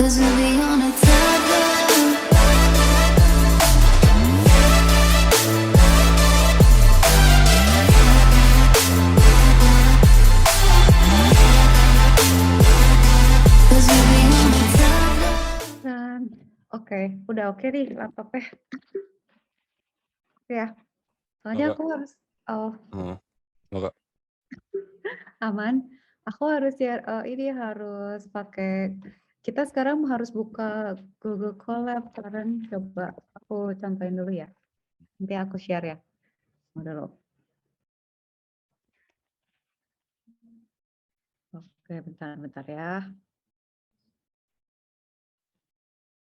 'Cause we'll be on a tether. Cause we'll be on a tether. Dan oke, udah oke nih laptopnya ya. Soalnya Enggak. aku harus Enggak. aman. Aku harus ini harus pakai. Kita sekarang harus buka Google Colab. Kalian coba aku contohin dulu ya. Nanti aku share ya. Dulu. Oke, bentar ya.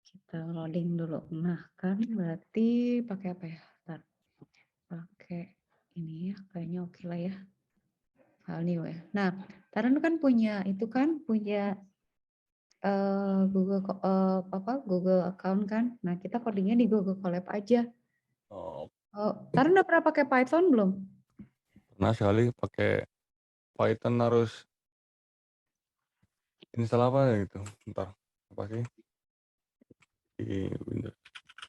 Kita loading dulu. Nah, kan berarti pakai apa ya? Bentar. Pakai ini ya, kayaknya oke lah ya. File new ya. Nah, Taran kan punya itu kan punya Google account kan. Nah, kita codingnya di Google Colab aja. Oh, Taran udah pernah pakai Python belum? pernah sekali pakai Python harus install apa ya gitu. Bentar. Apa sih? Di Windows.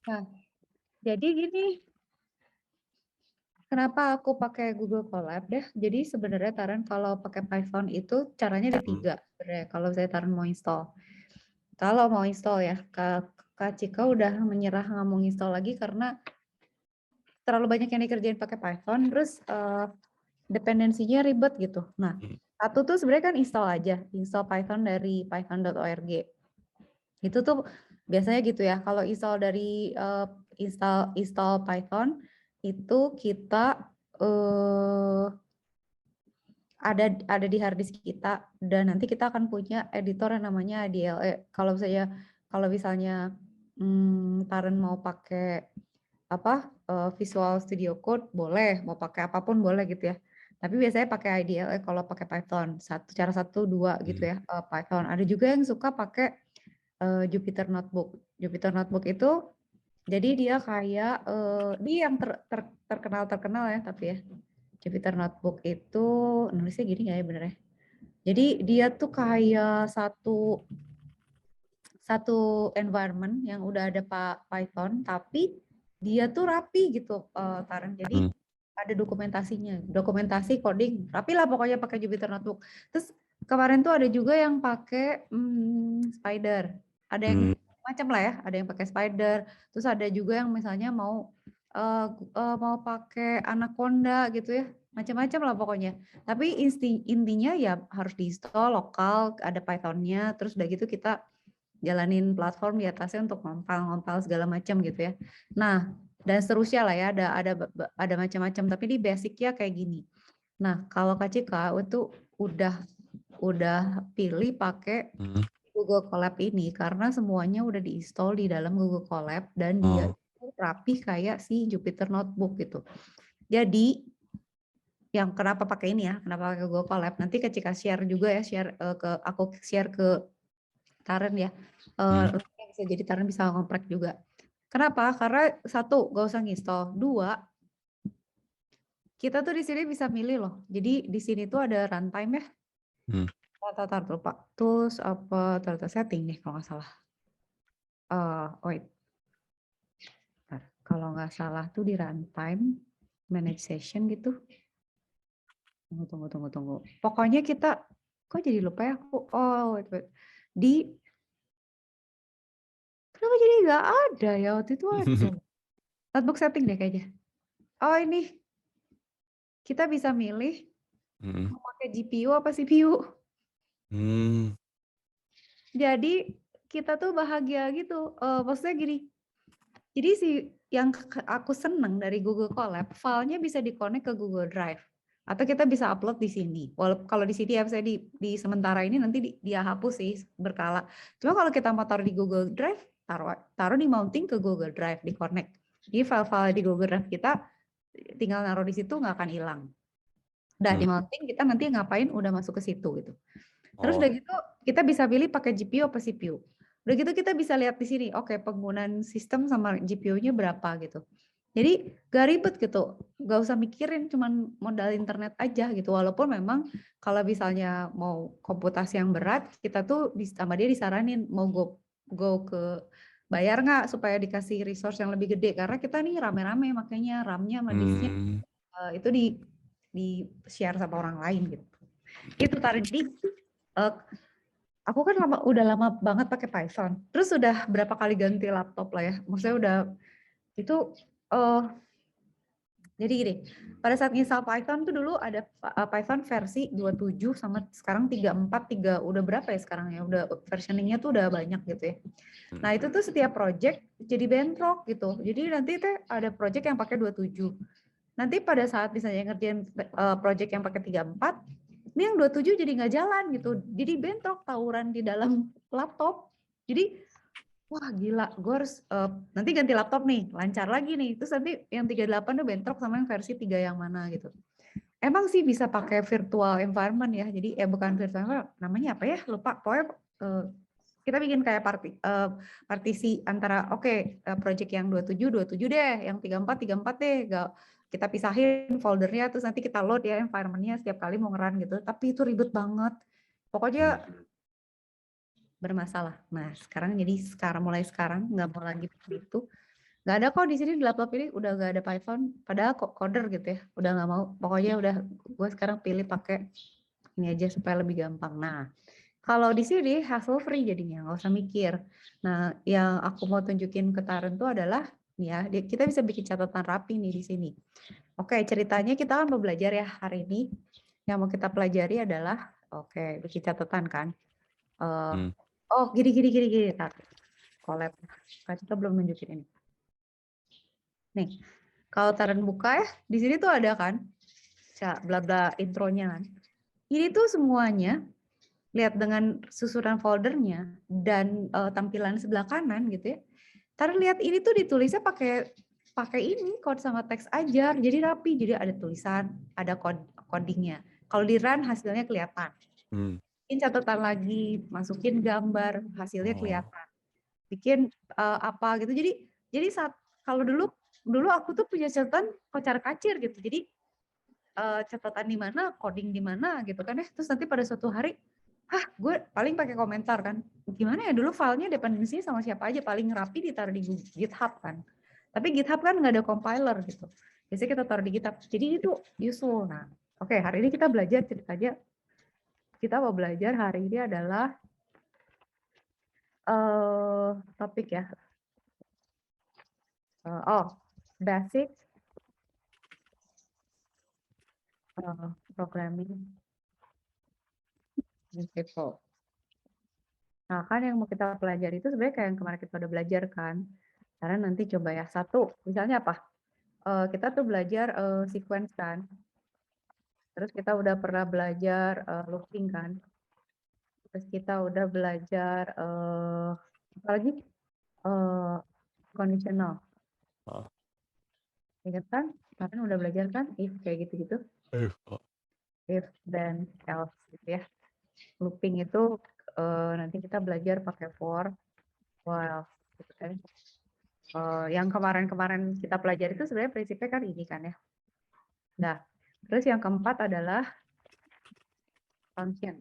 Nah, jadi gini. Kenapa aku pakai Google Colab deh? Jadi sebenarnya Taran kalau pakai Python itu caranya ada 3 sebenarnya. Kalau saya Taran mau install. Kalau mau install ya, Kak Cika udah menyerah nggak mau install lagi karena terlalu banyak yang dikerjain pakai Python, terus dependensinya ribet gitu. Nah, satu tuh sebenarnya kan install aja, install Python dari python.org. Itu tuh biasanya gitu ya. Kalau install dari install Python itu kita ada di hard disk kita dan nanti kita akan punya editor yang namanya DLE. Kalau misalnya Taran mau pakai Visual Studio Code boleh, mau pakai apapun boleh gitu ya. Tapi biasanya pakai IDLE kalau pakai Python. Cara 1, 2 gitu ya, Python. Ada juga yang suka pakai Jupyter Notebook. Jupyter Notebook itu jadi dia kayak dia yang terkenal ya tapi ya. Jupyter Notebook itu nulisnya gini nggak ya bener ya? Jadi dia tuh kayak satu environment yang udah ada Python tapi dia tuh rapi gitu Taran. Jadi ada dokumentasinya, dokumentasi coding rapi lah pokoknya pakai Jupyter Notebook. Terus kemarin tuh ada juga yang pakai Spider, ada yang macam lah ya, ada yang pakai Spider. Terus ada juga yang misalnya mau pakai Anaconda gitu ya, macam-macam lah pokoknya. Tapi intinya ya harus diinstal lokal, ada Python-nya, terus udah gitu kita jalanin platform di atasnya untuk ngompal segala macam gitu ya. Nah, dan seterusnya lah ya, ada macam-macam, tapi di basicnya kayak gini. Nah, kalau Kak Cika itu udah pilih pakai Google Colab ini karena semuanya udah diinstal di dalam Google Colab dan dia rapi kayak si Jupyter Notebook gitu. Jadi yang kenapa pakai ini ya, kenapa pakai Google Colab? Nanti Kak Cika share juga ya, aku share ke Taran ya. Bisa jadi Taran bisa ngoprek juga. Kenapa? Karena 1, gak usah nginstall. 2, kita tuh di sini bisa milih loh. Jadi di sini tuh ada runtime ya. Tar lupa. Terus setting nih kalau nggak salah. Wait. Kalau nggak salah tuh di runtime manage session gitu. Tunggu. Pokoknya kita kok jadi lupa ya aku. Wait. Kenapa jadi nggak ada ya waktu itu ada. Notebook setting deh kayaknya. Ini kita bisa milih mau pakai GPU apa CPU. Jadi kita tuh bahagia gitu. Maksudnya gini. Jadi yang aku seneng dari Google Colab, filenya bisa di-connect ke Google Drive. Atau kita bisa upload di sini. Walaupun kalau di sini ya saya di sementara ini nanti dia hapus sih berkala. Cuma kalau kita mau taruh di Google Drive, taruh di mounting ke Google Drive, di connect. Jadi file-file di Google Drive kita tinggal naruh di situ nggak akan hilang. Udah di mounting kita nanti ngapain udah masuk ke situ gitu. Terus udah gitu kita bisa pilih pakai GPU apa CPU. Udah gitu kita bisa lihat di sini, oke penggunaan sistem sama GPU-nya berapa gitu. Jadi gak ribet gitu, gak usah mikirin cuman modal internet aja gitu. Walaupun memang kalau misalnya mau komputasi yang berat, kita tuh sama dia disaranin mau go ke bayar nggak supaya dikasih resource yang lebih gede, karena kita nih rame-rame makanya RAM-nya sama disknya itu di share sama orang lain gitu. Itu tadi aku kan udah lama banget pakai Python. Terus udah berapa kali ganti laptop lah ya. Maksudnya udah itu jadi gini, pada saat install Python tuh dulu ada Python versi 27 sama sekarang 34, udah berapa ya sekarang ya? Udah versioningnya tuh udah banyak gitu ya. Nah itu tuh setiap project jadi bentrok gitu. Jadi nanti tuh ada project yang pakai 27. Nanti pada saat misalnya ngerjain project yang pakai 34, ini yang 27 jadi nggak jalan gitu. Jadi bentrok, tawuran di dalam laptop. Jadi wah gila, gue harus nanti ganti laptop nih, lancar lagi nih. Terus nanti yang 38 tuh bentrok sama yang versi 3 yang mana gitu. Emang sih bisa pakai virtual environment ya. Jadi bukan virtual environment, namanya apa ya? Lupa. Pokoknya kita bikin kayak partisi antara project yang 27 deh, yang 34 deh. Kita pisahin foldernya, terus nanti kita load ya environment-nya setiap kali mau ngeran gitu. Tapi itu ribet banget. Pokoknya bermasalah. Nah, mulai sekarang nggak mau lagi begitu. Nggak ada kok di sini di laptop ini udah nggak ada Python. Padahal kok coder gitu ya. Udah nggak mau. Pokoknya udah gue sekarang pilih pakai ini aja supaya lebih gampang. Nah, kalau di sini hassle free jadinya, nggak usah mikir. Nah, yang aku mau tunjukin ke Taren tuh adalah ya, kita bisa bikin catatan rapi nih di sini. Oke, ceritanya kita kan mau belajar ya hari ini. Yang mau kita pelajari adalah bikin catatan kan. Oh, gini. Tar. Collab. Kita belum nunjukin ini. Nih, kalau Taren buka ya, di sini tuh ada kan, bla bla intronya kan. Ini tuh semuanya, lihat dengan susunan foldernya dan tampilan sebelah kanan gitu ya. Taren lihat ini tuh ditulisnya pakai ini code sama teks ajar, jadi rapi, jadi ada tulisan, ada codingnya. Kalau di run hasilnya kelihatan. Bikin catatan lagi, masukin gambar, hasilnya kelihatan. Bikin apa gitu. Jadi saat kalau dulu aku tuh punya catatan kocar-kacir gitu. Jadi catatan di mana, coding di mana gitu kan ya. Terus nanti pada suatu hari, gue paling pakai komentar kan. Gimana ya dulu filenya dependensinya sama siapa aja, paling rapi ditaruh di GitHub kan. Tapi GitHub kan nggak ada compiler gitu. Biasanya kita taruh di GitHub. Jadi itu useful. Nah, hari ini kita belajar ceritanya. Kita mau belajar hari ini adalah topik ya. Basic programming principle. Nah, kan yang mau kita pelajari itu sebenarnya kayak yang kemarin kita udah belajar kan. Karena nanti coba ya, satu, misalnya apa? Kita tuh belajar sequence kan. Terus kita udah pernah belajar looping kan. Terus kita udah belajar apa lagi? Conditional. Ingat kan? Kemarin udah belajar kan? If kayak gitu-gitu. If then else gitu ya. Looping itu nanti kita belajar pakai for, while gitu kan. Yang kemarin kita pelajari itu sebenarnya prinsipnya kan ini kan ya. Nah, terus yang keempat adalah function.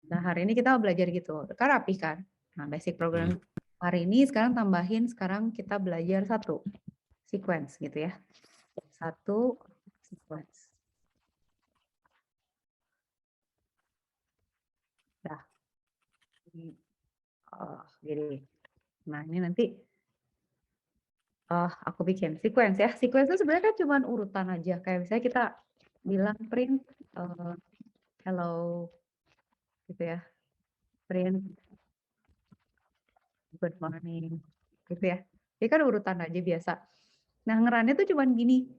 Nah, hari ini kita belajar gitu. Kan rapi kan? Nah, basic program hari ini sekarang kita belajar satu sequence gitu ya. Satu sequence. Nah, gini. Nah, ini nanti aku bikin sequence ya. Sequence itu sebenarnya kan cuma urutan aja. Kayak misalnya kita bilang print hello gitu ya. Print good morning gitu ya. Ini kan urutan aja biasa. Nah, ngerannya tuh cuma gini.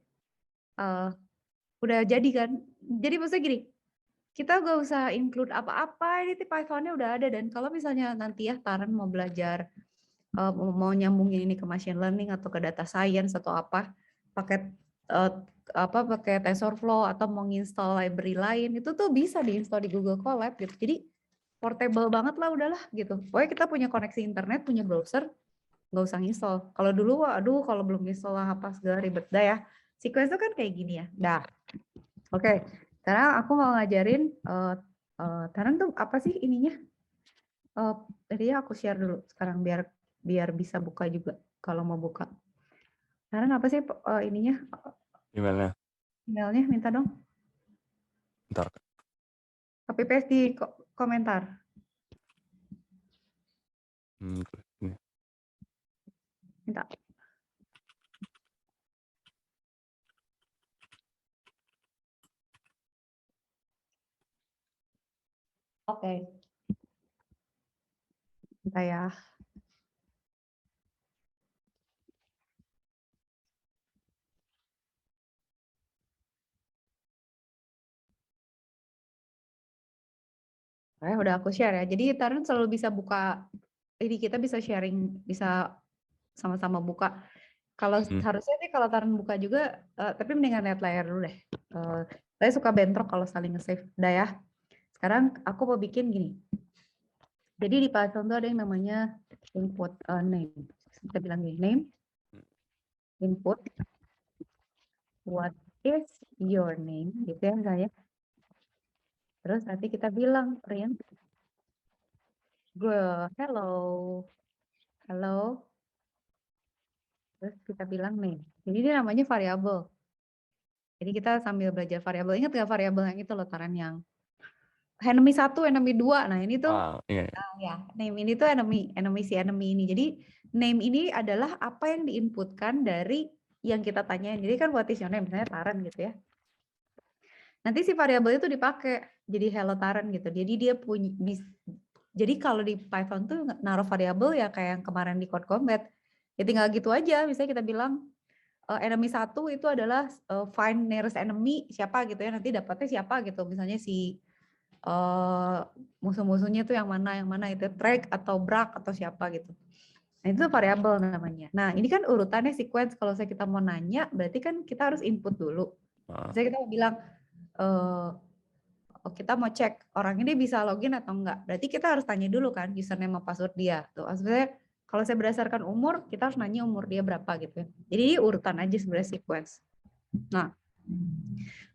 Udah jadi kan. Jadi maksudnya gini. Kita gak usah include apa-apa. Ini Python-nya udah ada. Dan kalau misalnya nanti ya Taren mau belajar mau nyambungin ini ke machine learning atau ke data science atau apa, pakai pakai TensorFlow atau mau nginstall library lain, itu tuh bisa diinstal di Google Colab gitu. Jadi portable banget lah udahlah gitu. Pokoknya kita punya koneksi internet, punya browser, nggak usah nginstall. Kalau dulu, aduh kalau belum install lah apa segala ribet dah ya. Sequence itu kan kayak gini ya. Dah. Oke. Sekarang aku mau ngajarin Taren tuh apa sih ininya? Jadi aku share dulu sekarang biar bisa buka juga kalau mau buka. Karena apa sih ininya Emailnya. emailnya minta dong. Ntar. Copy paste di komentar. Ini. Minta. Oke. Minta ya. Udah aku share ya. Jadi Tarun selalu bisa buka, ini kita bisa sharing, bisa sama-sama buka. Kalau harusnya sih kalau Tarun buka juga, tapi mendingan lihat layar dulu deh. Saya suka bentrok kalau saling nge-save. Udah ya. Sekarang aku mau bikin gini. Jadi di Python tuh ada yang namanya input name. Kita bilang gini, name, input, what is your name, gitu ya saya. Terus nanti kita bilang print, hello, hello. Terus kita bilang name. Jadi ini namanya variabel. Jadi kita sambil belajar variabel. Ingat nggak variabel yang itu loh Taran yang enemy 1, enemy 2. Nah ini tuh Iya. ya name ini tuh enemy si enemy ini. Jadi name ini adalah apa yang diinputkan dari yang kita tanyain. Jadi kan what is your name, misalnya Taran gitu ya. Nanti si variabel itu dipakai jadi hello Taran gitu. Jadi dia punya jadi kalau di Python tuh naruh variabel ya kayak yang kemarin di Code Combat. Ya tinggal gitu aja. Misalnya kita bilang enemy 1 itu adalah find nearest enemy siapa gitu ya. Nanti dapatnya siapa gitu. Misalnya si musuh-musuhnya tuh yang mana itu track atau brak atau siapa gitu. Nah itu variabel namanya. Nah ini kan urutannya sequence. Kalau kita mau nanya berarti kan kita harus input dulu. Misalnya kita mau bilang kita mau cek orang ini bisa login atau enggak. Berarti kita harus tanya dulu kan username sama password dia. Tuh, sebenarnya kalau saya berdasarkan umur, kita harus nanya umur dia berapa gitu ya. Jadi urutan aja sebenarnya sequence. Nah,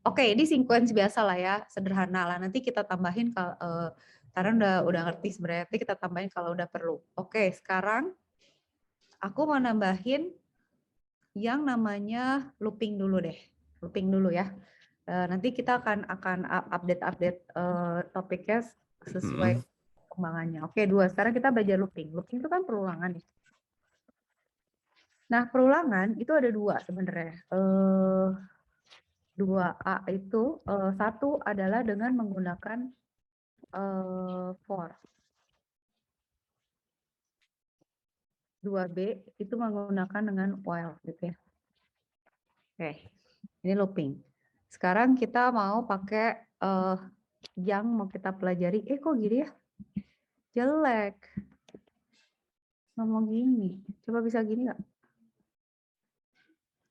oke, ini sequence biasa lah ya, sederhana lah. Nanti kita tambahin kalau karena udah ngerti sebenarnya. Nanti kita tambahin kalau udah perlu. Oke, sekarang aku mau nambahin yang namanya looping dulu deh. Looping dulu ya. Nanti kita akan update topiknya sesuai perkembangannya. Oke, 2. Sekarang kita belajar looping. Looping itu kan perulangan ya. Nah, perulangan itu ada 2 sebenarnya. 2A itu, 1 adalah dengan menggunakan for. 2B itu menggunakan dengan while gitu ya. Oke, ini looping. Sekarang kita mau pakai yang mau kita pelajari. Kok gini ya? Jelek. Ngomong gini. Coba bisa gini nggak?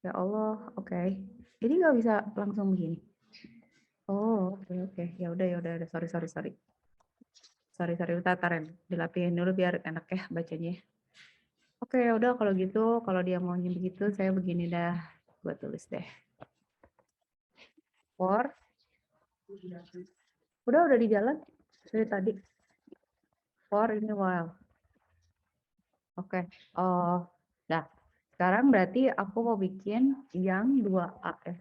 Ya Allah, oke. Ini nggak bisa langsung begini. Oh, oke. Ya udah. Sorry. Bentar, Taren. Dilapihin dulu biar enak ya bacanya. Oke, ya udah kalau gitu, kalau dia maunya begitu, saya begini dah. Gue tulis deh. For. Udah di jalan dari tadi. For ini while. Oke. Dah. Sekarang berarti aku mau bikin yang 2A ya.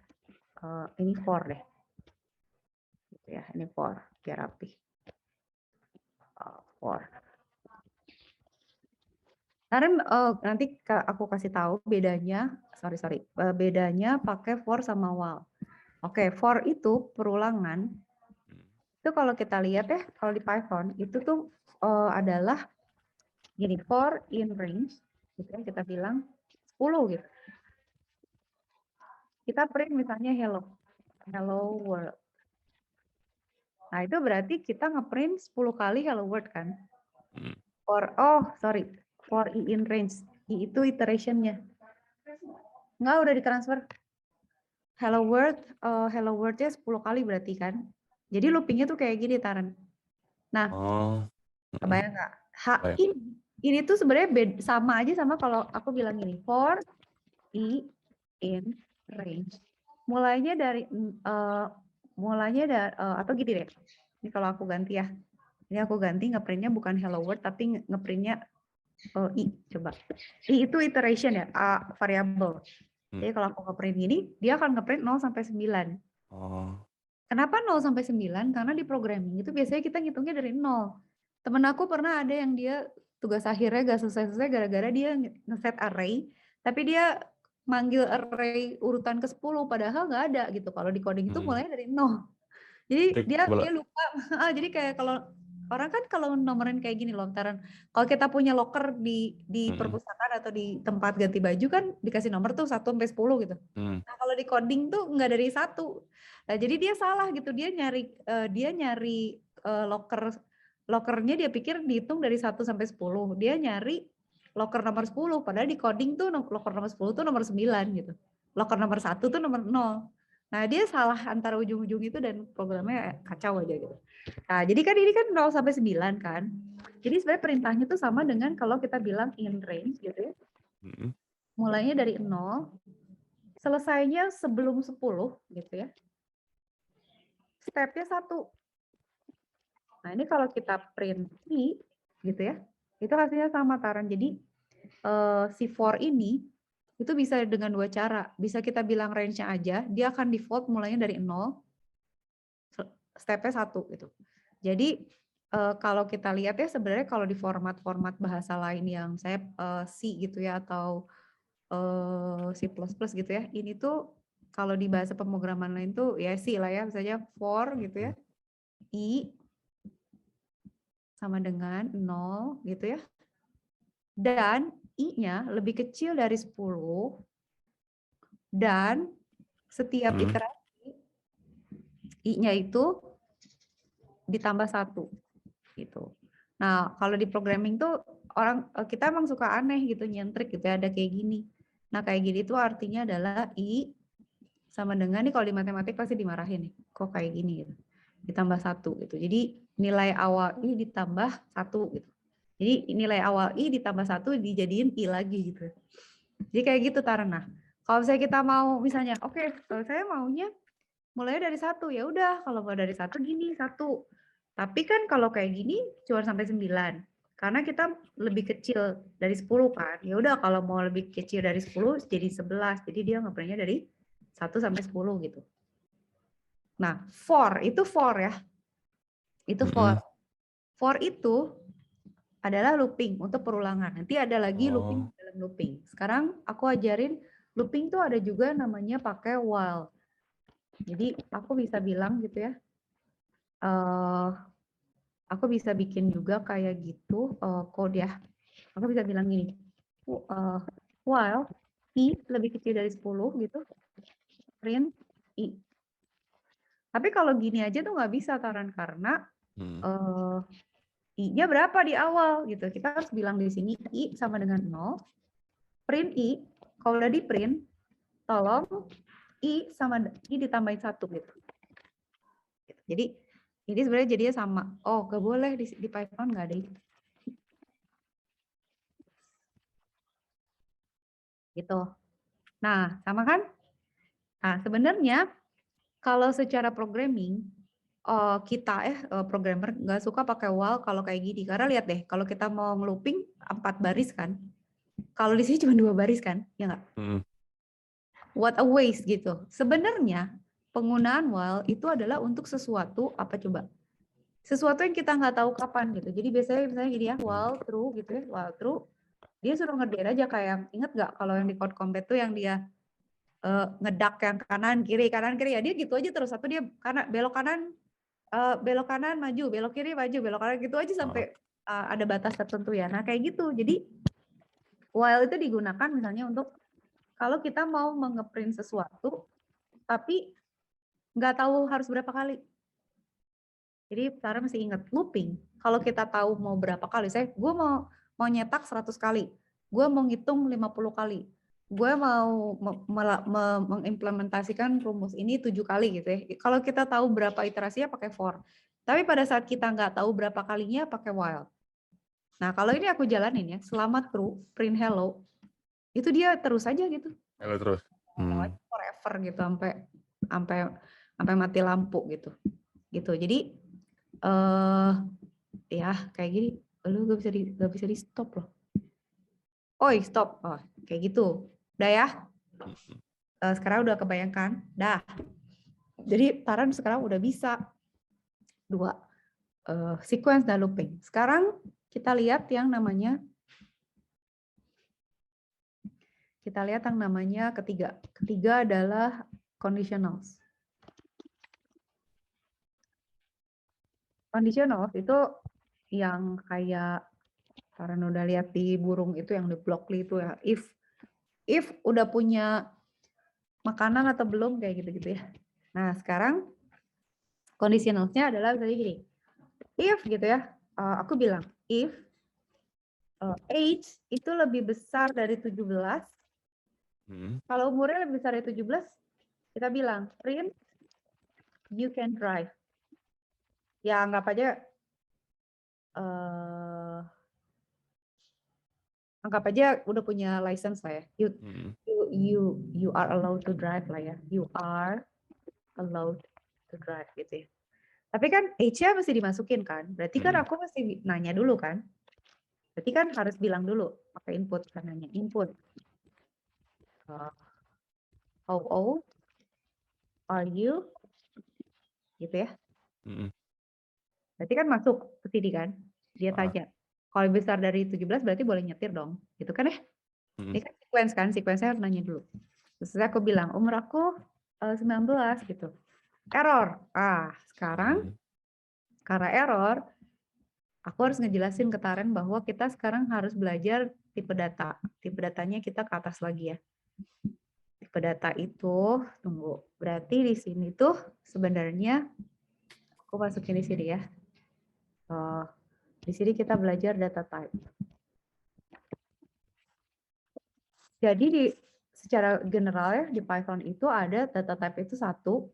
Ini for deh. Gitu ya, ini for biar rapi. For. Nanti aku kasih tahu bedanya, bedanya pakai for sama while. Oke, for itu perulangan. Itu kalau kita lihat ya, kalau di Python itu tuh adalah gini, for in range, gitu ya, kita bilang 10 gitu. Kita print misalnya hello world. Nah, itu berarti kita ngeprint 10 kali hello world kan? For i in range. I itu iterationnya. Enggak, udah ditransfer. Hello world-nya 10 kali berarti kan? Jadi loopingnya tuh kayak gini, Taran. Nah, kebayang nggak? Ini tuh sebenarnya sama aja sama kalau aku bilang gini, for i in range. Mulainya dari atau gini deh. Ini kalau aku ganti ya. Ini aku ganti ngeprintnya bukan hello world tapi ngeprintnya i. Coba. I itu iteration ya, variable. Jadi kalau aku ngeprint gini, dia akan ngeprint 0 sampai 9. Oh. Kenapa 0 sampai 9? Karena di programming itu biasanya kita ngitungnya dari 0. Temen aku pernah ada yang dia tugas akhirnya gak selesai-selesai gara-gara dia ngeset array, tapi dia manggil array urutan ke 10 padahal nggak ada gitu. Kalau di coding itu mulainya dari 0. Jadi dia lupa. Jadi kayak kalau orang kan kalau nomorin kayak gini loh, kalau kita punya locker di perpustakaan atau di tempat ganti baju kan dikasih nomor tuh 1 sampai 10 gitu. Nah, kalau di coding tuh nggak dari 1. Nah, jadi dia salah gitu. Dia nyari lockernya dia pikir dihitung dari 1 sampai 10. Dia nyari locker nomor 10 padahal di coding tuh locker nomor 10 tuh nomor 9 gitu. Locker nomor 1 tuh nomor 0. Nah, dia salah antara ujung-ujung itu dan programnya kacau aja gitu. Nah, jadi kan ini kan 0 sampai 9 kan. Jadi sebenarnya perintahnya tuh sama dengan kalau kita bilang in range gitu ya. Mulainya dari 0, selesainya sebelum 10 gitu ya. Stepnya 1. Nah, ini kalau kita print i gitu ya. Itu hasilnya sama Taran. Jadi si for ini itu bisa dengan 2 cara. Bisa kita bilang range-nya aja, dia akan default mulainya dari 0, step-nya 1 gitu. Jadi kalau kita lihat ya sebenarnya kalau di format-format bahasa lain yang saya C gitu ya atau C++ gitu ya, ini tuh kalau di bahasa pemrograman lain tuh ya C lah ya, misalnya for gitu ya, I sama dengan 0 gitu ya. Dan I-nya lebih kecil dari 10 dan setiap iterasi I-nya itu ditambah 1 gitu. Nah, kalau di programming tuh kita emang suka aneh gitu, nyentrik gitu ya, ada kayak gini. Nah, kayak gini tuh artinya adalah I sama dengan nih kalau di matematik pasti dimarahin nih. Kok kayak gini gitu. Ditambah 1 gitu. Jadi nilai awal I ditambah 1 gitu. Jadi nilai awal I ditambah 1 dijadiin I lagi gitu. Jadi kayak gitu Tarana. Kalau misalnya kita mau misalnya, oke, kalau saya maunya mulai dari 1, ya udah kalau mau dari 1 gini 1. Tapi kan kalau kayak gini cuma sampai 9. Karena kita lebih kecil dari 10 kan. Ya udah kalau mau lebih kecil dari 10 jadi 11. Jadi dia ngeprintnya dari 1 sampai 10 gitu. Nah, for itu for ya. Itu for. For itu adalah looping untuk perulangan. Nanti ada lagi looping dalam looping. Sekarang aku ajarin looping tuh ada juga namanya pakai while. Jadi aku bisa bilang gitu ya. Aku bisa bikin juga kayak gitu code ya. Aku bisa bilang gini. While I lebih kecil dari 10 gitu. Print I. Tapi kalau gini aja tuh nggak bisa Taran karena I-nya berapa di awal gitu. Kita harus bilang di sini I sama dengan 0. Print I, kalau udah di print, tolong I sama I ditambahin 1 gitu. Jadi ini sebenarnya jadinya sama. Oh, gak boleh di Python nggak ada itu. Gitu. Nah, sama kan? Nah, sebenarnya kalau secara programming kita programmer nggak suka pakai while kalau kayak gini karena lihat deh kalau kita mau ngelooping 4 baris kan, kalau di sini cuma 2 baris kan, ya nggak? What a waste gitu. Sebenarnya penggunaan while itu adalah untuk sesuatu apa coba? Sesuatu yang kita nggak tahu kapan gitu. Jadi biasanya misalnya gini ya while true gitu ya, while true dia suruh ngerjain aja kayak inget nggak kalau yang di code combat tuh yang dia ngedak yang kanan kiri ya dia gitu aja terus satu dia belok kanan maju belok kiri maju belok kanan gitu aja sampai ada batas tertentu ya. Nah kayak gitu. Jadi while itu digunakan misalnya untuk kalau kita mau nge-print sesuatu tapi nggak tahu harus berapa kali. Jadi Tara mesti ingat looping. Kalau kita tahu mau berapa kali, gue mau nyetak 100 kali, gue mau ngitung 50 kali, gue mau mengimplementasikan rumus ini 7 kali gitu ya. Kalau kita tahu berapa iterasinya pakai for. Tapi pada saat kita nggak tahu berapa kalinya pakai while. Nah kalau ini aku jalanin ya, selama true, print hello, itu dia terus aja gitu. Hello terus. Forever gitu sampai mati lampu gitu. Jadi ya kayak gini, lu gak bisa di stop loh. Oi, stop. Oh, kayak gitu. Udah ya? Sekarang udah kebayangkan? Dah. Jadi Taran sekarang udah bisa 2 sequence dan looping. Sekarang kita lihat yang namanya ketiga. Ketiga adalah conditionals. Conditionals itu yang kayak Taran udah lihat di burung itu yang di Blockly itu ya. If udah punya makanan atau belum kayak gitu-gitu ya. Nah, sekarang conditionalsnya adalah misalnya gini. If gitu ya, aku bilang if age itu lebih besar dari 17, kalau umurnya lebih besar dari 17, kita bilang print you can drive. Ya anggap aja udah punya license lah ya. You are allowed to drive lah ya. You are allowed to drive gitu ya. Tapi kan age-nya mesti dimasukin kan. Berarti kan aku mesti nanya dulu kan. Berarti kan harus bilang dulu pakai input kan, nanya input. How old are you? Gitu ya. Berarti kan masuk ke sini kan. Dia tanya. Kalau besar dari 17 berarti boleh nyetir dong. Gitu kan ya. Ini kan sequence kan. Sequence-nya harus nanya dulu. Terus aku bilang umur aku 19 gitu. Error. Sekarang karena error, aku harus ngejelasin ke Taren bahwa kita sekarang harus belajar tipe data. Tipe datanya kita ke atas lagi ya. Tipe data itu, tunggu. Berarti di sini tuh sebenarnya, aku masukin di sini ya. Di sini kita belajar data type. Jadi secara general ya di Python itu ada data type itu satu,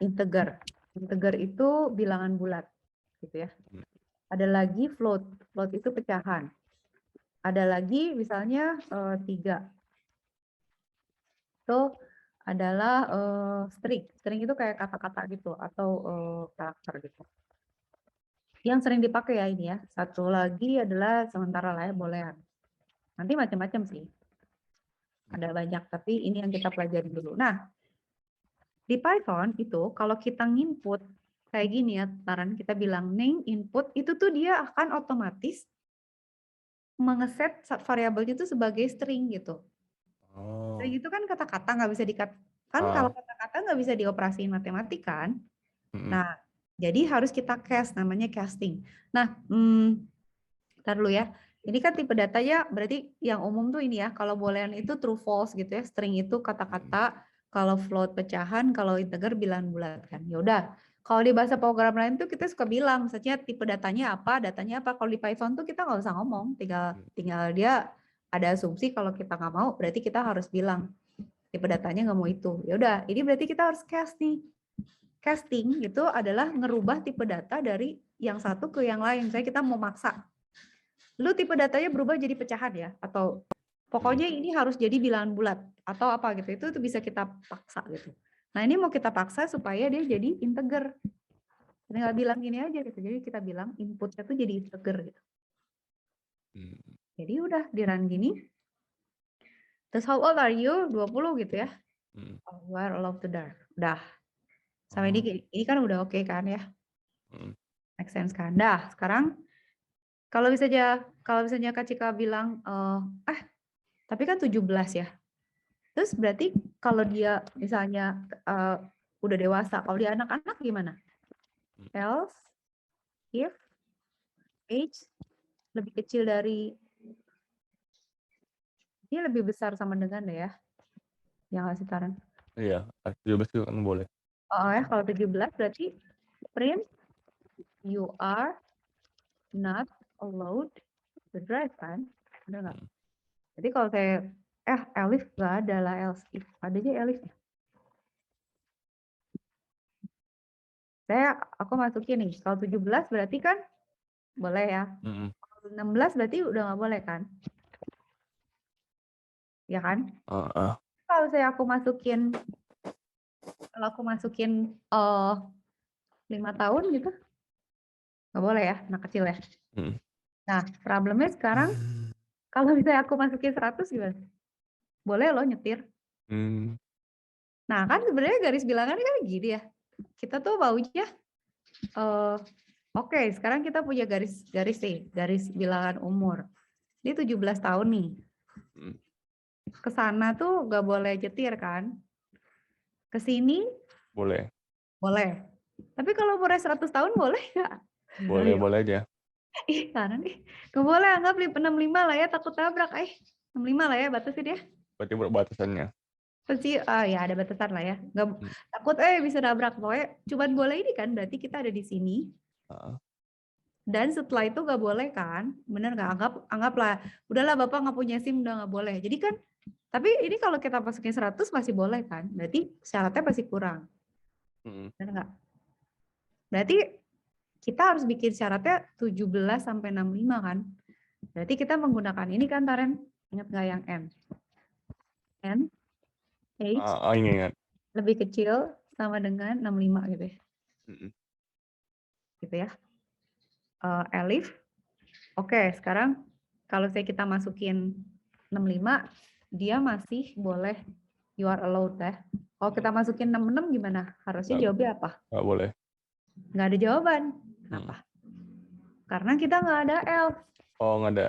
integer. Integer itu bilangan bulat, gitu ya. Ada lagi float. Float itu pecahan. Ada lagi misalnya 3. Itu adalah string. String itu kayak kata-kata gitu atau karakter gitu. Yang sering dipakai ya ini ya. Satu lagi adalah sementara lah ya, bolehan. Nanti macam-macam sih. Ada banyak, tapi ini yang kita pelajari dulu. Nah, di Python itu kalau kita nginput kayak gini ya, Taran, kita bilang name input, itu tuh dia akan otomatis mengeset variabelnya itu sebagai string gitu. String itu kan kata-kata nggak bisa kalau kata-kata nggak bisa dioperasiin matematik kan. Nah, jadi harus kita cast, namanya casting. Nah, ntar dulu ya. Ini kan tipe datanya berarti yang umum tuh ini ya, kalau boolean itu true false gitu ya, string itu kata-kata, kalau float pecahan, kalau integer bilangan bulat kan. Ya udah, kalau di bahasa program lain tuh kita suka bilang, misalnya tipe datanya apa. Kalau di Python tuh kita nggak usah ngomong, tinggal dia ada asumsi kalau kita nggak mau, berarti kita harus bilang tipe datanya nggak mau itu. Ya udah, ini berarti kita harus cast nih. Casting itu adalah ngerubah tipe data dari yang satu ke yang lain. Misalnya kita mau maksa, lu tipe datanya berubah jadi pecahan ya, atau pokoknya ini harus jadi bilangan bulat atau apa gitu, itu bisa kita paksa gitu. Nah ini mau kita paksa supaya dia jadi integer, tinggal bilang gini aja gitu, jadi kita bilang inputnya tuh jadi integer gitu. Jadi udah di run gini, terus how old are you, 20 gitu ya. You are allowed to drive. Udah sampai ini kan udah oke kan ya, make sense kan. Dah sekarang kalau misalnya Kak Cika bilang, tapi kan 17 ya. Terus berarti kalau dia misalnya udah dewasa, kalau dia anak-anak gimana? Else, if, age lebih kecil dari, dia lebih besar sama dengan deh ya. Yang ngasih Taran. Iya, 17 juga kan boleh. Oh ya, kalau 17 berarti print you are not allowed to drive kan? Benar nggak? Jadi kalau saya Elif nggak ada lah, else if ada aja Elif. Aku masukin nih, kalau 17 berarti kan boleh ya. Kalau 16 berarti udah nggak boleh kan? Ya kan? Kalau aku masukin 5 tahun gitu, Nggak boleh ya, anak kecil ya. Mm. Nah, problemnya sekarang kalau misalnya aku masukin 100 gimana? Boleh loh nyetir. Hmm. Nah, kan sebenarnya garis bilangannya kan gini ya. Kita tuh maunya oke, sekarang kita punya garis nih, garis bilangan umur. Ini 17 tahun nih. Hmm. Ke sana tuh nggak boleh nyetir kan? Ke sini Boleh. boleh. Tapi kalau umurnya 100 tahun boleh nggak? Boleh, Ayo. boleh aja. Ih, karena nih. Nggak boleh, anggap 65 lah ya, takut tabrak. 65 lah ya, batasin ya. Berarti batasannya. Pasti, ya ada batasan lah ya. Nggak, Hmm. takut bisa nabrak. Pokoknya cuman boleh ini kan, berarti kita ada di sini. Ah. Dan setelah itu nggak boleh kan? Bener nggak? Anggaplah, udahlah Bapak nggak punya SIM, udah nggak boleh. Jadi kan, tapi ini kalau kita masukin 100 masih boleh kan? Berarti syaratnya masih kurang. Hmm. Bener nggak? Berarti kita harus bikin syaratnya 17 sampai 65 kan? Berarti kita menggunakan ini kan, Taren? Ingat nggak yang N? N, H, Ingat. lebih kecil sama dengan 65 gitu ya. Hmm. Gitu ya. Elif. Oke, sekarang kalau saya kita masukin 65, dia masih boleh you are allowed ya. Kalau kita masukin 66 gimana? Harusnya Nggak. jawabnya apa? Nggak boleh. Nggak ada jawaban. Kenapa? Karena kita nggak ada else. Oh, nggak ada.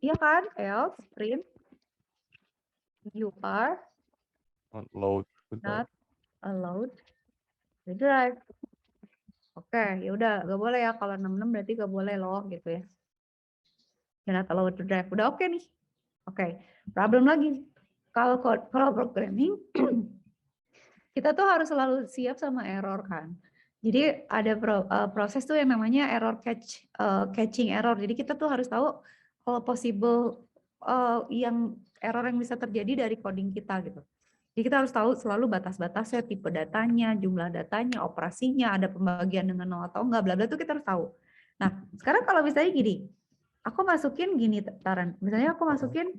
Iya kan? Else, print. You are Not allowed to drive. not allowed to drive. Oke, ya udah, nggak boleh ya. Kalau 66 berarti nggak boleh loh, gitu ya. You're not allowed to drive. Udah oke nih. Oke, problem lagi. Kalau programming, kita tuh harus selalu siap sama error kan. Jadi ada proses tuh yang namanya error catching error. Jadi kita tuh harus tahu kalau possible yang error yang bisa terjadi dari coding kita gitu. Jadi kita harus tahu selalu batas-batasnya, tipe datanya, jumlah datanya, operasinya, ada pembagian dengan nol atau enggak, bla bla tuh kita harus tahu. Nah, sekarang kalau misalnya gini, aku masukin gini, Taran. Misalnya aku masukin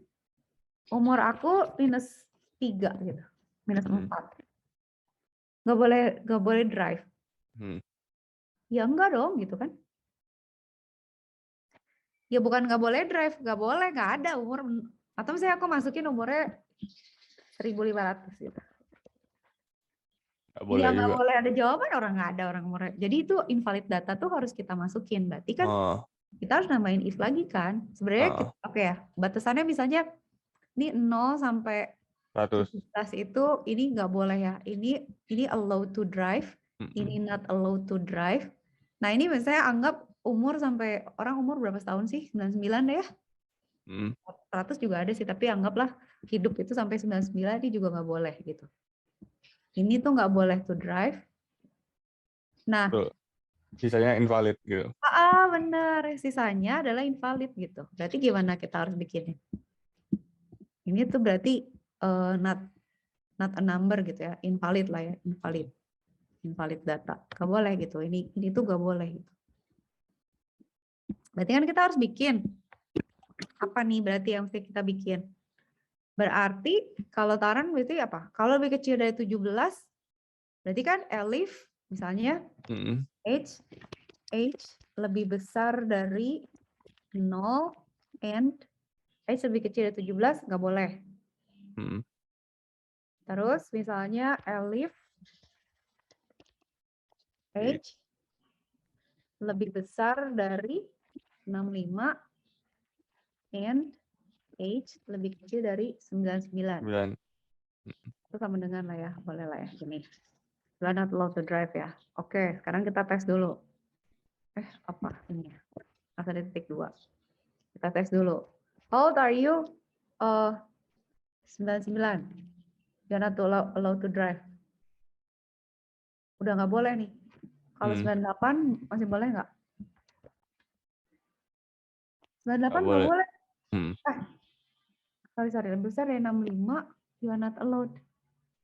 umur aku -3 gitu, -4. Nggak boleh drive. Ya enggak dong, gitu kan? Ya bukan nggak boleh drive, nggak boleh, nggak ada umur. Atau misalnya aku masukin umurnya 1.500 gitu. Nggak boleh Ya nggak juga. boleh ada jawaban, orang nggak ada orang umurnya. Jadi itu invalid data tuh harus kita masukin. Berarti kan kita harus nambahin if lagi kan. Sebenarnya oke ya, batasannya misalnya ini 0 sampai 100. 17 itu ini nggak boleh ya. Ini allowed to drive, ini not allowed to drive. Nah ini misalnya anggap umur sampai orang umur berapa tahun sih? 99 deh ya. 100 juga ada sih, tapi anggaplah hidup itu sampai 99 ini juga nggak boleh gitu. Ini tuh nggak boleh to drive. Nah, sisanya invalid gitu. Bener, sisanya adalah invalid gitu. Berarti gimana kita harus bikinnya? Ini tuh berarti not a number gitu ya, invalid lah ya, invalid data. Gak boleh gitu. Ini tuh gak boleh gitu. Berarti kan kita harus bikin apa nih berarti yang mesti kita bikin? Berarti kalau Taran berarti apa? Kalau lebih kecil dari 17, berarti kan Elif misalnya age lebih besar dari 0 and age lebih kecil dari 17 nggak boleh. Terus misalnya Elif age lebih besar dari 65 and age lebih kecil dari 99. Itu sama dengan lah ya, boleh lah ya. Gini. You're not allowed to drive ya. Oke, sekarang kita tes dulu. Apa ini ya? Ada titik 2. Kita tes dulu. How old are you? 99. You're not allowed to drive. Udah nggak boleh nih. Kalau 98 masih boleh nggak? 98 nggak boleh. Sorry, lebih besar dari 65, you are not allowed.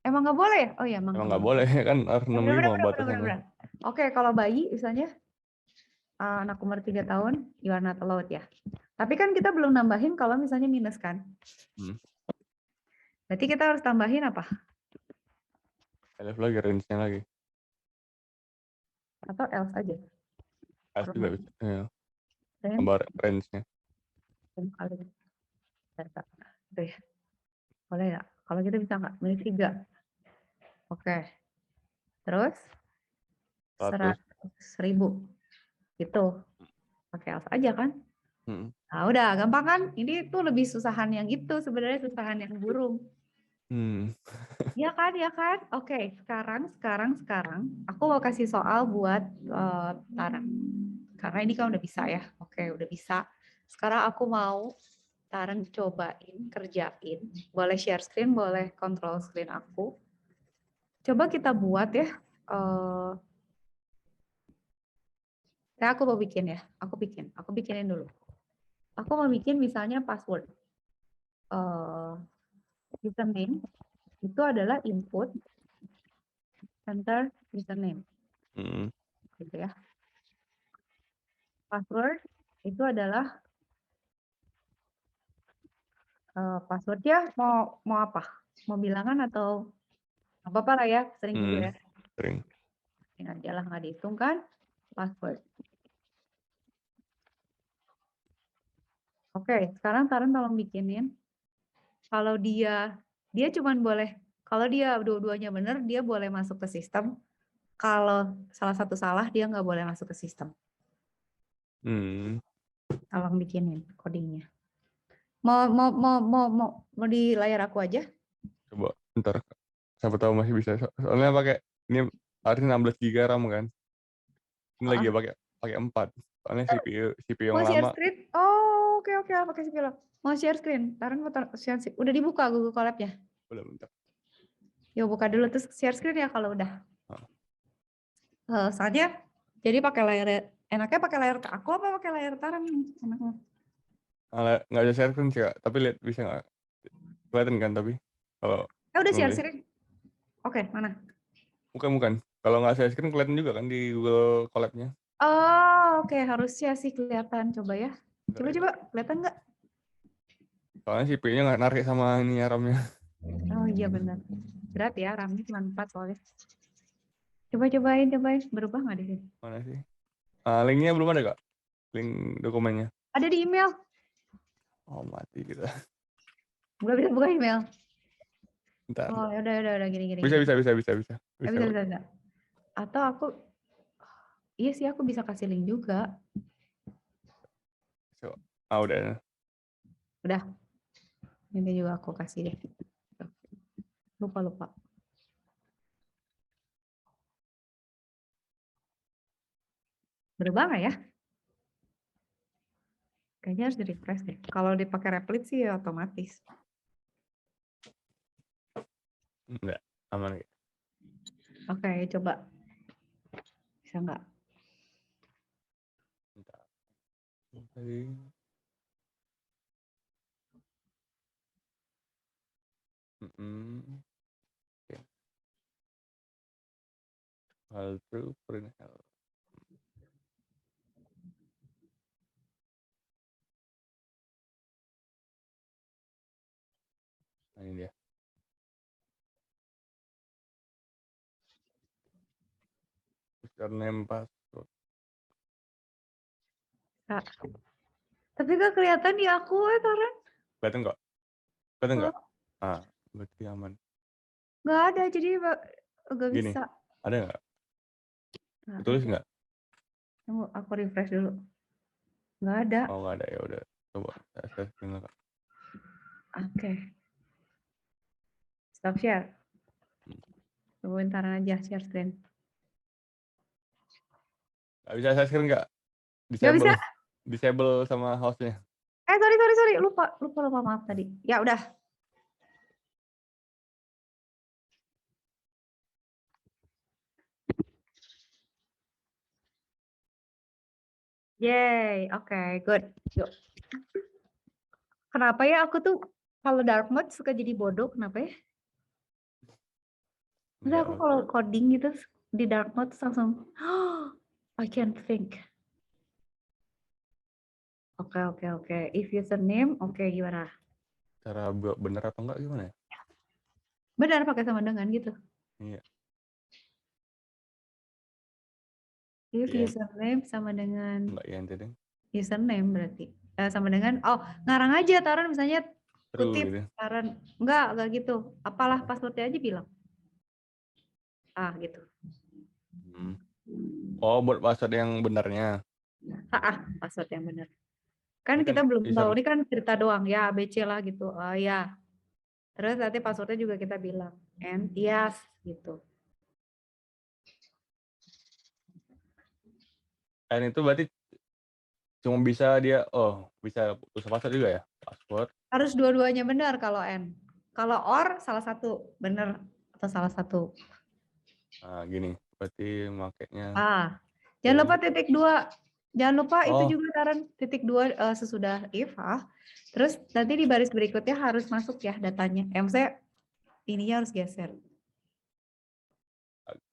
Emang nggak boleh ya? Oh iya, emang nggak boleh kan, harus 65 batasannya. Oke, kalau bayi misalnya anak umur 3 tahun, you are not allowed ya. Tapi kan kita belum nambahin kalau misalnya minus kan. Berarti kita harus tambahin apa? Elif lagi, range-nya lagi. Atau else aja? As juga bisa. Ya. Frame, Gambar range-nya. frame kali data. Tuh ya. Boleh nggak? Kalau gitu bisa nggak? Menit 3. Oke. Terus 100. 100.000. Gitu. Pakai else aja kan? Hmm. Nah, udah gampang kan? Ini tuh lebih susahan yang itu sebenarnya, susahan yang burung. Hmm. Ya kan, ya kan? Oke, sekarang aku mau kasih soal buat Tara. Karena ini kan udah bisa ya. Oke, udah bisa. Sekarang aku mau Tara cobain kerjain. Boleh share screen, boleh control screen aku. Coba kita buat ya. Aku mau bikin ya. Aku bikinin dulu. Aku mau bikin misalnya password. Username itu adalah input, enter username, Hmm. gitu ya. Password itu adalah passwordnya mau apa? Mau bilangan atau apa lah ya? Sering juga ya. Sering. Ini aja lah, nggak dihitung kan? Password. Oke, sekarang Taran tolong bikinin. Kalau dia cuman boleh, kalau dia dua-duanya benar, dia boleh masuk ke sistem. Kalau salah satu salah, dia nggak boleh masuk ke sistem. Tolong bikinin codingnya. Mau di layar aku aja? Coba ntar siapa tahu masih bisa. Soalnya pakai ini harusnya 16 GB RAM kan. Ini lagi pakai 4. Soalnya CPU yang Mau share lama screen? Oh, oke, pakai sepilo. Mau share screen? Taran mau share screen. Udah dibuka Google Colab-nya? udah bentar. Yuk buka dulu terus share screen ya kalau udah. Soalnya jadi pakai layar, enaknya pakai layar ke aku apa pakai layar Taran enaknya? Nggak bisa share screen sih Kak. Tapi lihat bisa nggak? Kelihatan kan tapi kalau Udah share nulis. screen. Oke, mana? Bukan. Kalau nggak share screen kelihatan juga kan di Google Colab-nya. Oh, oke, harusnya sih kelihatan. Coba ya. Bentar ya. Coba kelihatan nggak? Soalnya CPU-nya nggak narik sama ini ya RAM-nya. Oh iya benar. Berat ya, RAM-nya cuma 4 soalnya. Cobain. Berubah nggak di sini? Mana sih? Linknya belum ada Kak? Link dokumennya. Ada di email. Oh mati kita. Nggak bisa buka email. Bentar. Oh ya udah gini. Bisa. Bisa. Atau aku, iya sih aku bisa kasih link juga. Udah. Udah. Ini juga aku kasih deh. Lupa. Berubah nggak ya? Kayaknya harus di-refresh deh. Kalau dipakai Replit sih ya otomatis. Enggak, aman. Oke, coba. Bisa nggak? Bentar. Oke. Hal true print hell. Nah, ini dia. Username password. Kak. Tapi nggak kelihatan di aku ya, Taran. Kelihatan nggak? Berarti aman. Nggak ada, jadi nggak Gini, bisa. ada nggak? Nggak Tulis ada. nggak? Tunggu, aku refresh dulu. Nggak ada. Oh nggak ada, ya udah. Coba saya screen lah Kak. Oke. Stop share. Tungguin Taran aja share screen. Nggak bisa saya screen nggak? Nggak bisa. Disable sama hostnya. Sorry. Lupa, maaf tadi. Ya udah. Yay, oke, good. Yuk. Kenapa ya aku tuh kalau dark mode suka jadi bodoh, kenapa ya? Udah aku kalau coding gitu di dark mode terus langsung, I can't think. Oke. If username, oke, gimana? Cara bener atau enggak gimana ya? Benar pakai sama dengan gitu. Iya. If Iya, username sama dengan enggak ya ente deh. username berarti. Sama dengan, ngarang aja Taran misalnya True kutip gitu. Taran. Enggak gitu. Apalah passwordnya aja bilang. Gitu. Hmm. Oh, buat password yang benarnya. Password yang benar. Kan Ini kan kita belum tahu, user ini kan cerita doang ya, ABC lah gitu. Ya. Terus nanti passwordnya juga kita bilang. And yes gitu. N itu berarti cuma bisa dia bisa user password juga ya? Password. Harus dua-duanya benar kalau N. Kalau OR salah satu benar atau salah satu. Nah, gini. Berarti makainya Jangan oke. lupa titik 2. Jangan lupa itu Oh, juga Taran titik 2 sesudah if. Terus nanti di baris berikutnya harus masuk ya datanya. Maksudnya ininya harus geser.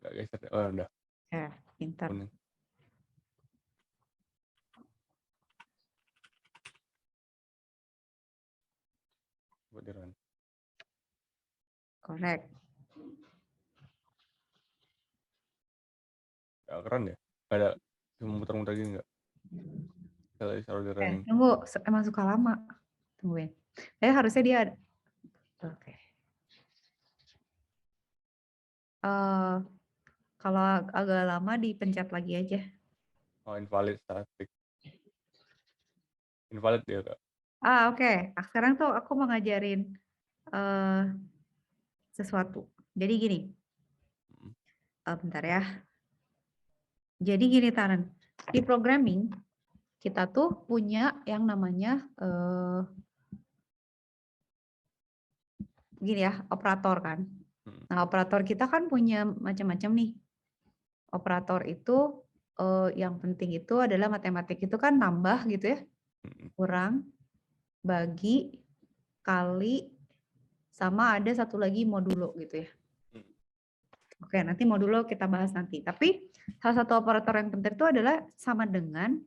agak geser. Oh, udah. Pintar. Kuning. Buat di run. Correct. Gak keren ya? Gak ada cuma muter-muter gini nggak? Kalau ditaruh di running. Tunggu, emang suka lama. Tungguin. Harusnya dia ada. Oke. Kalau agak lama dipencet lagi aja. Oh, invalid static. Invalid dia, Kak. Oke. Sekarang tuh aku mau ngajarin sesuatu. Jadi gini. Bentar ya. Jadi gini Taran. Di programming kita tuh punya yang namanya gini ya, operator kan. Nah, operator kita kan punya macam-macam nih. Operator itu yang penting itu adalah matematik itu kan tambah gitu ya. Kurang, bagi, kali, sama ada satu lagi modulo gitu ya. Oke, nanti modulo kita bahas nanti. Tapi salah satu operator yang penting itu adalah sama dengan.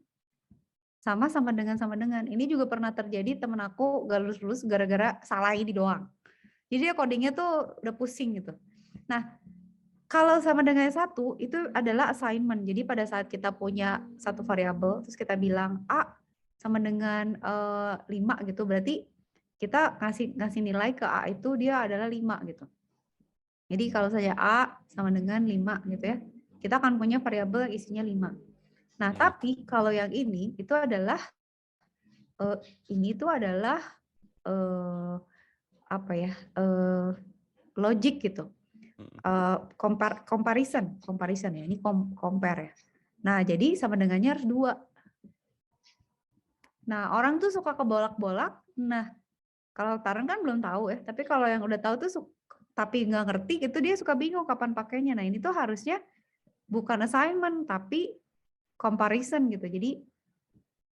Ini juga pernah terjadi temen aku gak lulus gara-gara salah ini doang. Jadi dia codingnya tuh udah pusing gitu. Nah, kalau sama dengan satu itu adalah assignment. Jadi pada saat kita punya satu variabel terus kita bilang A sama dengan 5 gitu, berarti kita ngasih nilai ke A itu dia adalah 5 gitu. Jadi kalau saja A sama dengan 5 gitu ya, kita akan punya variabel isinya 5. Nah, tapi kalau yang ini itu adalah logic gitu. Comparison ya, ini compare ya. Nah, jadi sama dengannya harus 2. Nah, orang tuh suka kebolak-bolak. Nah, kalau Taran kan belum tahu ya, tapi kalau yang udah tahu tuh tapi nggak ngerti gitu dia suka bingung kapan pakainya. Nah, ini tuh harusnya bukan assignment tapi comparison gitu. Jadi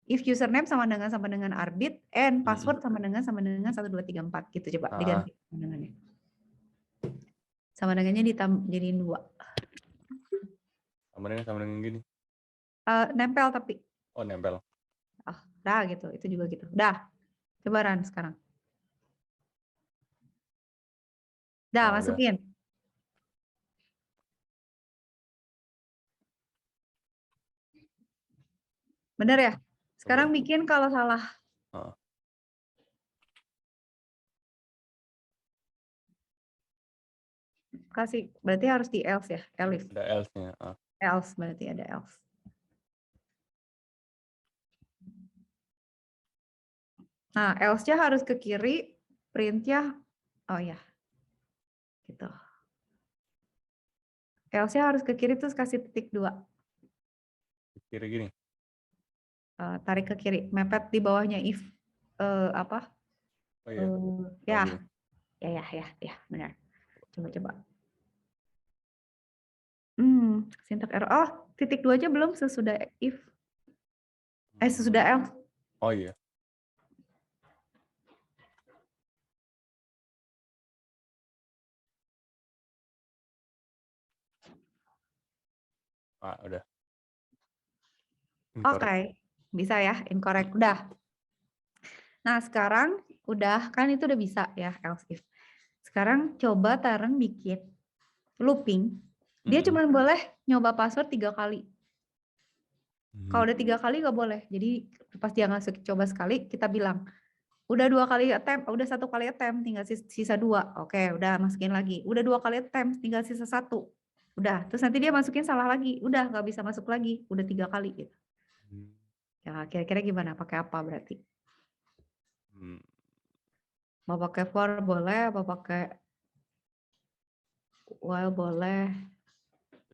if username sama dengan arbit and password sama dengan 1 2 3 4 gitu, coba diganti sama dengannya. Sama dengannya jadiin 2. Sama dengan gini. Nempel tapi. Oh, nempel. Dah gitu, itu juga gitu. Dah. Coba Ran sekarang. Dah, masukin. Bener ya? Sekarang bikin kalau salah. Kasih, berarti harus di else ya? Elif. Ada else-nya. Else, berarti ada else. Nah, else-nya harus ke kiri, print-nya, oh ya, gitu. Else-nya harus ke kiri, terus kasih titik 2. Kiri gini? Tarik ke kiri, mepet di bawahnya if, apa? Oh iya. Ya, benar. Coba. Syntax error. Oh, titik 2 aja belum sesudah if. Sesudah else. Oh iya. Udah. Oke, bisa ya, incorrect. Udah. Nah, sekarang udah, kan itu udah bisa ya, else if. Sekarang coba Taran bikin looping. Dia cuma boleh nyoba password 3 kali. Kalau udah 3 kali nggak boleh. Jadi pas dia ngasih coba sekali, kita bilang, udah 2 kali attempt, udah 1 kali attempt, tinggal sisa 2. Oke, udah masukin lagi. Udah 2 kali attempt, tinggal sisa 1. Udah, terus nanti dia masukin salah lagi. Udah nggak bisa masuk lagi. Udah 3 kali gitu. Hmm. Ya kira-kira gimana? Pakai apa berarti? Hmm. Mau pakai for boleh, apa pakai while boleh.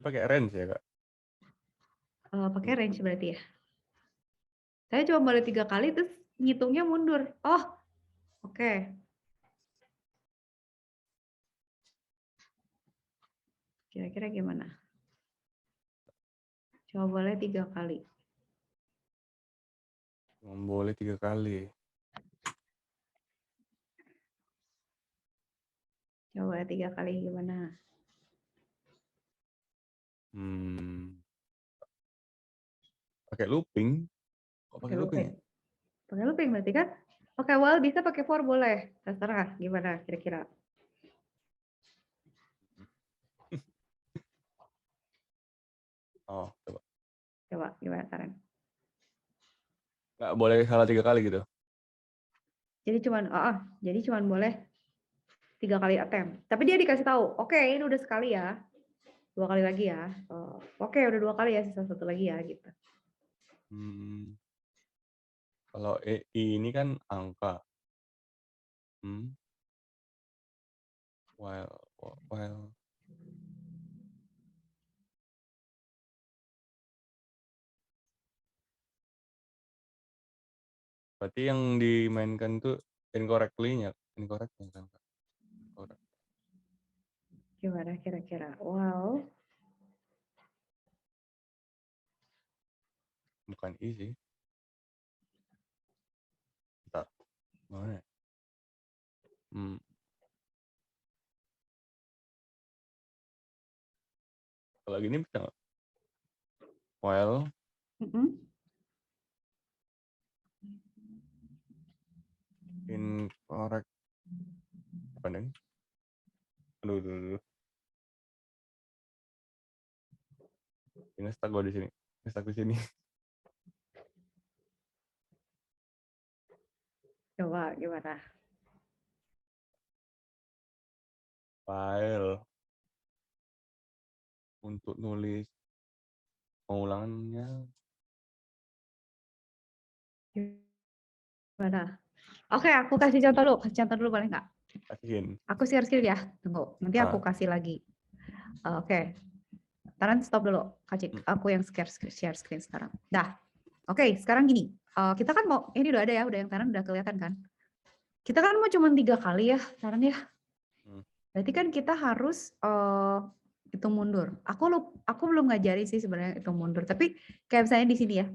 Pakai range ya, Kak? Pakai range berarti ya. Saya cuma boleh 3 kali terus ngitungnya mundur. Oh, oke. Kira-kira gimana? Coba boleh 3 kali. Cuma boleh 3 kali. Coba boleh 3 kali gimana? Pakai looping. Kok pakai Pakai looping? looping. Pakai looping berarti kan? Pakai while bisa, pakai for boleh. Terserah gimana kira-kira. Oh, coba. Coba gimana saran? Nggak boleh salah 3 kali gitu. Jadi cuman boleh 3 kali attempt. Tapi dia dikasih tahu, oke ini udah sekali ya. 2 kali lagi ya. Oh, oke udah 2 kali ya, sisa 1 lagi ya gitu. Kalau ini kan angka. While. Berarti yang dimainkan tuh incorrectly-nya kan, Kak? Incorrect. Gimana kira-kira? Wow. Bukan I sih. Bentar. Mana ya? Kalau gini bisa nggak? While incorrect. Bukan ini. Aduh. Ini stuck gue di sini. Stuck di sini. Coba gimana? File. Untuk nulis pengulangannya. Gimana? Oke, aku kasih contoh dulu. Kasih contoh dulu boleh nggak? Kasihin. Aku share screen ya. Tunggu. Nanti aku kasih lagi. Oke. Taran stop dulu. Aku yang share screen sekarang. Dah. Oke, sekarang gini. Kita kan mau, ini udah ada ya, udah yang Taran udah kelihatan kan? Kita kan mau cuma 3 kali ya, Taran ya. Berarti kan kita harus hitung mundur. Aku belum ngajarin sih sebenarnya hitung mundur. Tapi kayak misalnya di sini ya,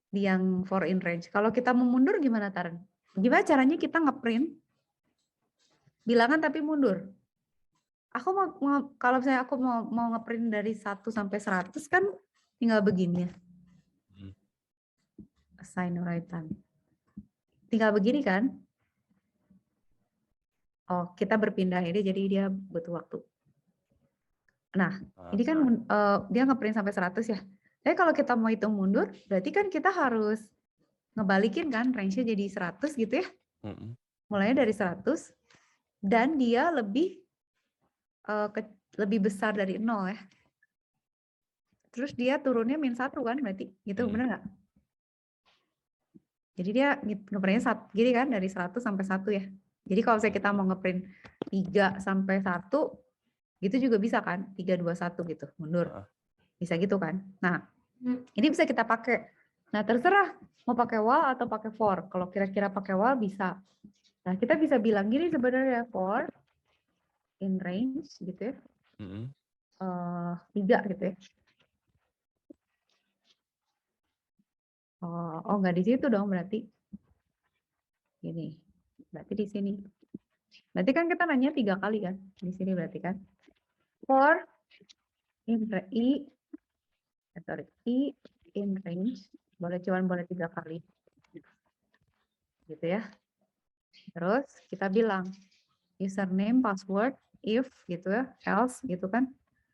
di yang for in range. Kalau kita mau mundur gimana Taran? Gimana caranya kita ngeprint bilangan tapi mundur? Aku kalau misalnya aku mau ngeprint dari 1 sampai 100 kan tinggal begini ya. Assign right time. Tinggal begini kan? Oh, kita berpindah ini jadi dia butuh waktu. Nah, ini kan dia ngeprint sampai 100 ya. Tapi kalau kita mau hitung mundur, berarti kan kita harus ngebalikin kan range-nya jadi 100 gitu ya. Mulainya dari 100 dan dia lebih besar dari 0 ya. Terus dia turunnya -1 kan berarti. Gitu benar nggak? Jadi dia ngeprintnya gini kan dari 100 sampai 1 ya. Jadi kalau misalnya kita mau ngeprint 3 sampai 1 gitu juga bisa kan? 3, 2, 1 gitu, mundur. Bisa gitu kan? Nah, ini bisa kita pakai. Nah, terserah mau pakai while atau pakai for. Kalau kira-kira pakai while bisa. Nah, kita bisa bilang gini sebenarnya for in range gitu ya. 3 gitu ya. Oh nggak di situ dong berarti. Gini. Berarti di sini. Berarti kan kita nanya 3 kali kan? Di sini berarti kan. For in I in range boleh 3 kali. Gitu ya. Terus kita bilang username, password, if gitu ya, else gitu kan.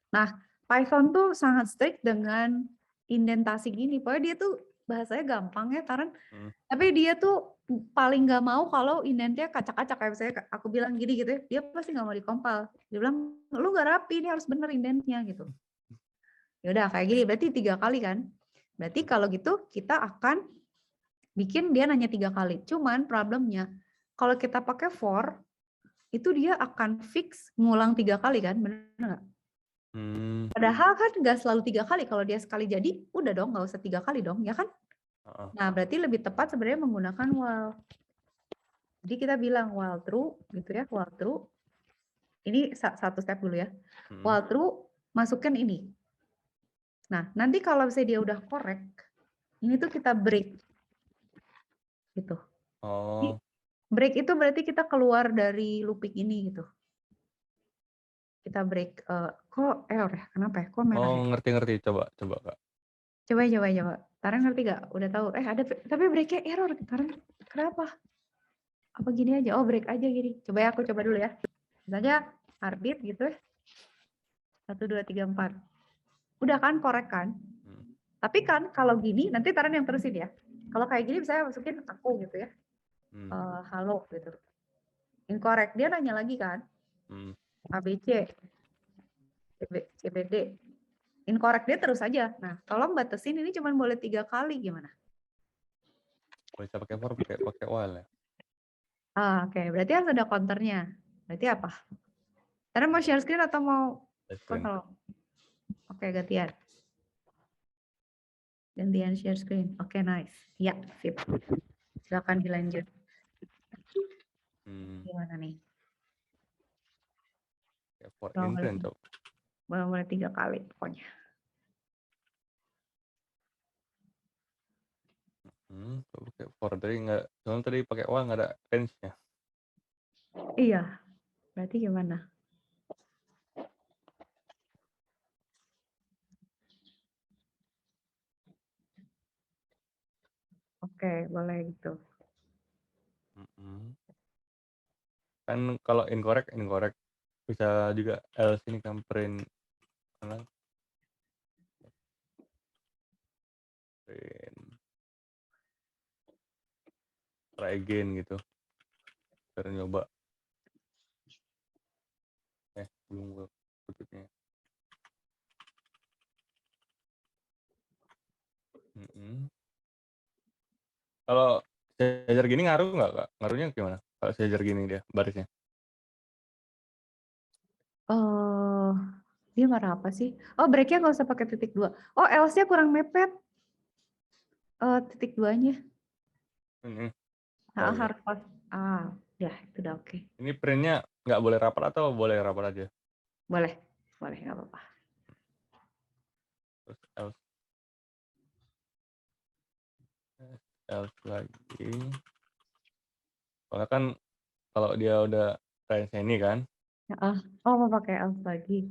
Nah, Python tuh sangat strict dengan indentasi gini. Pokoknya dia tuh bahasanya gampang ya, Karen. Hmm. Tapi dia tuh paling nggak mau kalau indentnya kacak-kacak kayak misalnya aku bilang gini gitu ya, dia pasti nggak mau dikompal. Dia bilang lu nggak rapi, ini harus bener indentnya gitu. Ya udah kayak gini, berarti 3 kali kan? Berarti kalau gitu kita akan bikin dia nanya 3 kali. Cuman problemnya kalau kita pakai for itu dia akan fix ngulang 3 kali kan, bener nggak? Hmm. Padahal kan nggak selalu 3 kali. Kalau dia sekali jadi, udah dong nggak usah 3 kali dong, ya kan? Heeh. Nah, berarti lebih tepat sebenarnya menggunakan while. Jadi kita bilang while true gitu ya, while true. Ini satu step dulu ya. Hmm. While true, masukkan ini. Nah, nanti kalau misalnya dia udah correct, ini tuh kita break. Gitu. Jadi, Oh. break itu berarti kita keluar dari looping ini gitu. Kita break, kok error ya? Kenapa ya? Kok merah Oh, ya? ngerti. Coba Kak. Coba. Taren ngerti gak? Udah tahu. Ada tapi breaknya error. Taren kenapa? Apa gini aja? Oh, break aja gini. Coba ya, aku coba dulu ya. Misalnya heartbeat gitu ya. 1, 2, 3, 4. Udah kan, korek kan? Hmm. Tapi kan kalau gini, nanti Taren yang terusin ya. Kalau kayak gini saya masukin aku gitu ya. Hmm. Halo gitu. Incorrect. Dia nanya lagi kan. Hmm. ABC, CBD. Incorrect dia terus aja. Nah, tolong batasin ini cuma boleh 3 kali gimana? Bisa pakai for, pakai while ya. Oke. Berarti harus ada counternya. Berarti apa? Taren mau share screen atau mau Screen. kontrol? Oke, gantian. Gantian share screen. Oke, nice. Ya, sip. Silakan dilanjut. Gimana nih? Kayak for Oh, in trend coba. boleh 3 kali pokoknya. Coba pakai for tadi nggak, soalnya tadi pakai while nggak ada range-nya. Iya. Berarti gimana? Oke, boleh gitu. Kan kalau incorrect bisa juga else ini kan print try again gitu, biar nyoba. Belum gue tutupnya. Kalau sejajar gini ngaruh nggak Kak? Ngaruhnya gimana kalau sejajar gini dia barisnya? Dia marah apa sih? Oh, breaknya nggak usah pakai titik 2. Oh, else-nya kurang mepet. Titik 2-nya. Ini. Nah, Iya. harus pas. Ya, itu udah oke. Ini printnya nggak boleh rapat atau boleh rapat aja? Boleh, nggak apa-apa. Terus else lagi. Soalnya kan kalau dia udah range ini kan, Oh, mau pakai else lagi.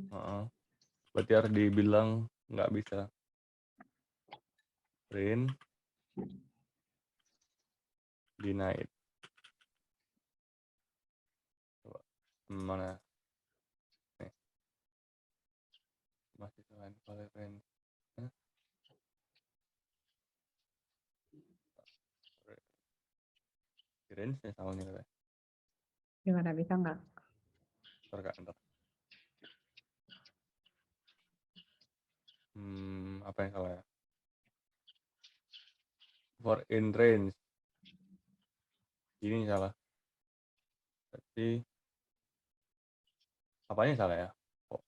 berarti harus dibilang nggak bisa print denied. Coba mana? Nih. Masih selain color range. Range-nya sama nih katanya. Gimana, bisa nggak? Ntar. Apa yang salah ya? For in range. Ini salah. Berarti apanya salah ya? Kok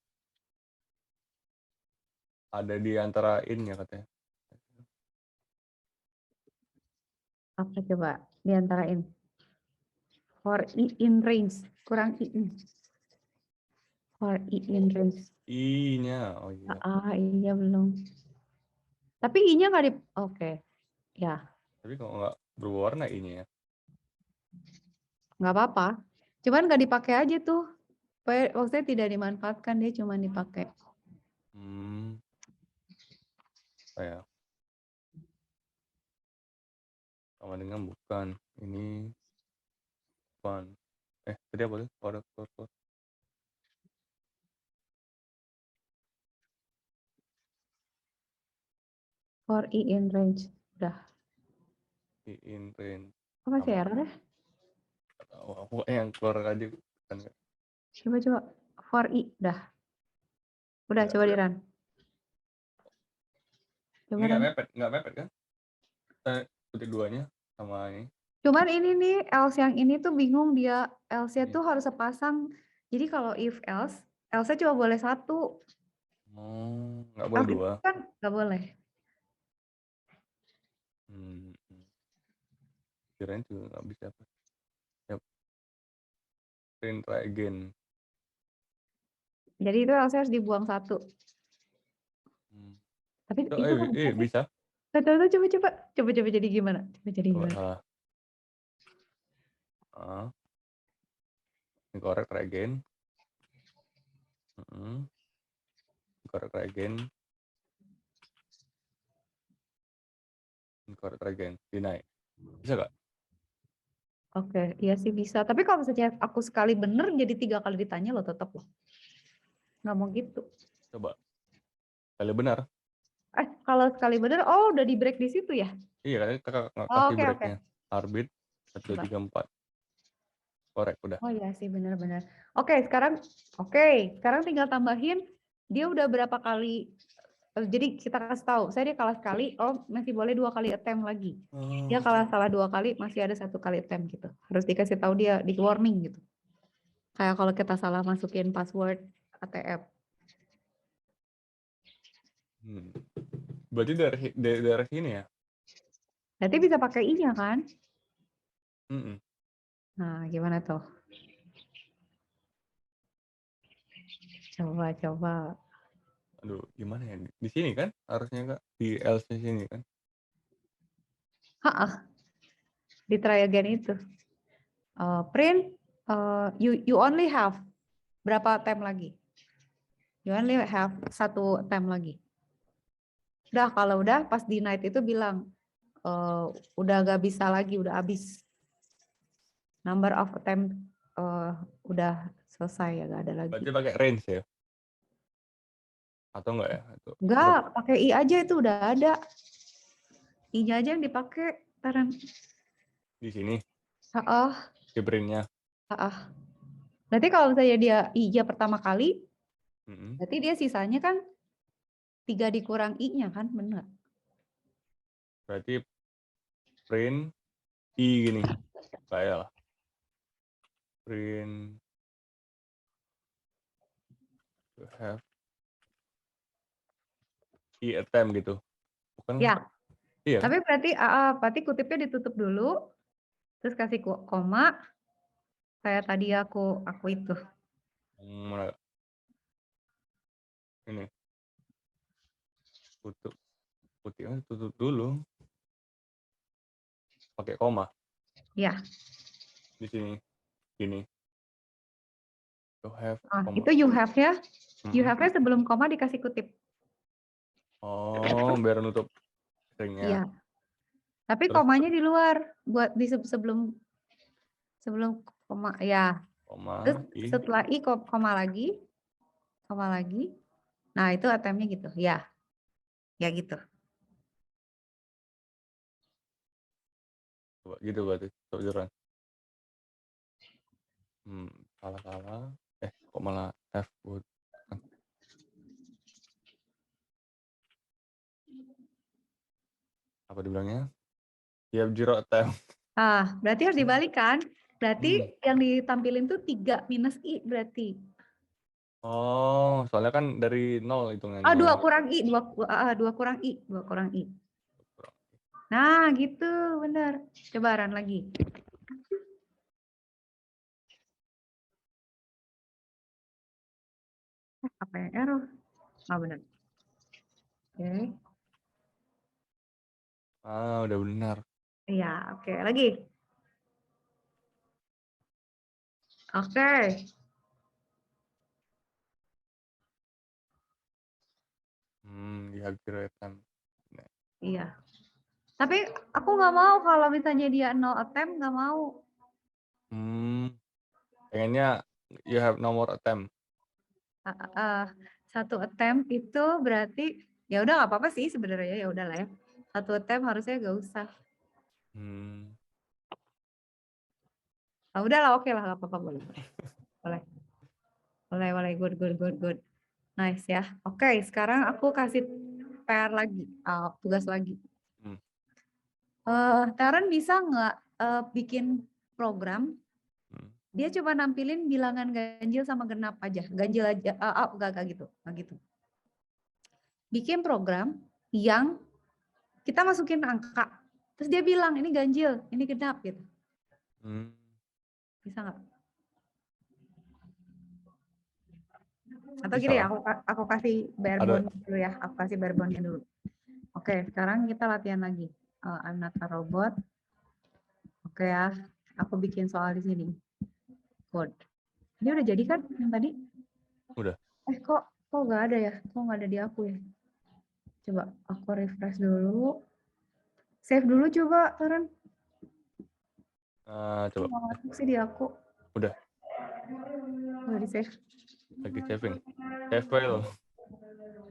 ada di antara in ya katanya. Apa coba diantarain? For in range, kurang in. For in range. I-nya, oh iya. I-nya belum. Tapi I-nya nggak di. Oke, ya. Tapi kalau nggak berwarna I-nya ya. Nggak apa-apa. Cuman nggak dipakai aja tuh. Maksudnya tidak dimanfaatkan, dia cuma dipakai. Apa ya? Sama dengan bukan. Ini bukan. Tadi apa tuh? For. For I in range. Udah. I in range. Apa masih Sama. error ya? Nggak tahu, aku yang keluar aja kan. Coba. For I. Udah. Udah, Nggak. coba di run. Ini Coba run. nggak mepet kan? Ketik duanya sama ini. Cuman ini nih, else yang ini tuh bingung dia. Else-nya Ini. tuh harus sepasang. Jadi kalau if else, else cuma boleh satu. Oh, nggak boleh Else dua. itu kan nggak boleh. Kirain juga nggak bisa apa. Yap. Try again. Jadi itu else harus dibuang satu. Tapi So, itu kan bisa. Coba jadi gimana? Coba jadi Coba gimana? salah. Ini correct, try again. Correct, try again. Correct, try again. Deny. Bisa nggak? Oke, iya sih bisa. Tapi kalau misalnya aku sekali bener jadi 3 kali ditanya lo tetap loh. Nggak mau gitu. Coba. Kali benar. Kalau sekali bener, oh udah di break di situ ya? Iya, kan kakak nggak Oh, kasih oke. breaknya. Arbit 1, 2, Coba. 3, 4. Correct, udah. Oh iya sih, benar-benar. Oke, sekarang tinggal tambahin dia udah berapa kali. Jadi kita kasih tahu, saya dia kalah sekali, oh masih boleh 2 kali attempt lagi. Dia kalah salah 2 kali, masih ada 1 kali attempt gitu. Harus dikasih tahu dia di warning gitu. Kayak kalau kita salah masukin password ATM. Berarti dari sini ya? Berarti bisa pakai I-nya kan? Mm-mm. Nah, gimana tuh? Coba. Aduh, gimana ya? Di sini kan harusnya Kak, di else sini kan. Di try again itu. Print, you only have berapa attempt lagi? You only have 1 attempt lagi. Udah, kalau udah pas di night itu bilang, udah gak bisa lagi, udah habis. Number of attempt udah selesai ya, gak ada lagi. Berarti pakai range ya? Atau enggak ya? Enggak, pakai I aja itu udah ada. I-nya aja yang dipakai. Di sini? Oh, Di printnya? berarti kalau misalnya dia I-nya pertama kali, Mm-mm. berarti dia sisanya kan 3 dikurang I-nya kan, benar. Berarti print I gini. Kayak lah. Print to have I attempt gitu. Bukan? Ya. Iya. Tapi berarti kutipnya ditutup dulu, terus kasih koma, kayak tadi aku itu. Ini. Tutup dulu. Pakai koma. Ya. Di sini. Gini. To have koma. Itu you have-nya. You have-nya sebelum koma dikasih kutip. Oh, biar nutup stringnya. Iya. Tapi Terus, komanya di luar, buat di sebelum koma ya. koma Terus I. setelah I koma lagi. Nah, itu attempt-nya gitu. Ya. Ya gitu. Coba gitu berarti. Coba jalan. Salah. Kok malah F would. Apa dibilangnya? You have 0 attempt. Berarti harus dibalikan. Berarti yang ditampilin tuh 3 minus I berarti. Oh, soalnya kan dari 0 hitungannya. 2 kurang I, 2 kurang I. Nah, gitu, benar. Coba run lagi. Apa yang error? Benar. Oke. Udah benar. Iya, oke. Lagi. Oke. You have 0 attempt. Iya. Tapi aku nggak mau kalau misalnya dia 0 attempt, nggak mau. Pengennya you have no more attempt. 1 attempt itu berarti Ya udah nggak apa-apa sih sebenarnya, ya udahlah ya. 1 attempt harusnya nggak usah. Hmm. Ah, udahlah, oke lah, nggak apa-apa, boleh. Boleh. Boleh, good. Nice ya. Oke, sekarang aku kasih PR lagi, tugas lagi. Hmm. Taren bisa nggak bikin program, Hmm. dia coba nampilin bilangan ganjil sama genap aja. Ganjil aja, enggak gitu, nggak gitu. Bikin program yang kita masukin angka, terus dia bilang ini ganjil, ini genap gitu. Hmm. Bisa nggak? Atau Bisa gini, lah. aku kasih bare Ada. bone dulu ya. Aku kasih bare bone-nya dulu. Oke, sekarang kita latihan lagi. I'm not a robot. Oke ya, aku bikin soal di sini. Code. Ini udah jadi kan yang tadi? Udah. Kok nggak ada ya? Kok nggak ada di aku ya? Coba aku refresh dulu. Save dulu coba, Taren. Coba. Nggak masuk sih di aku. Udah. Udah di save. Lagi saving. Save file.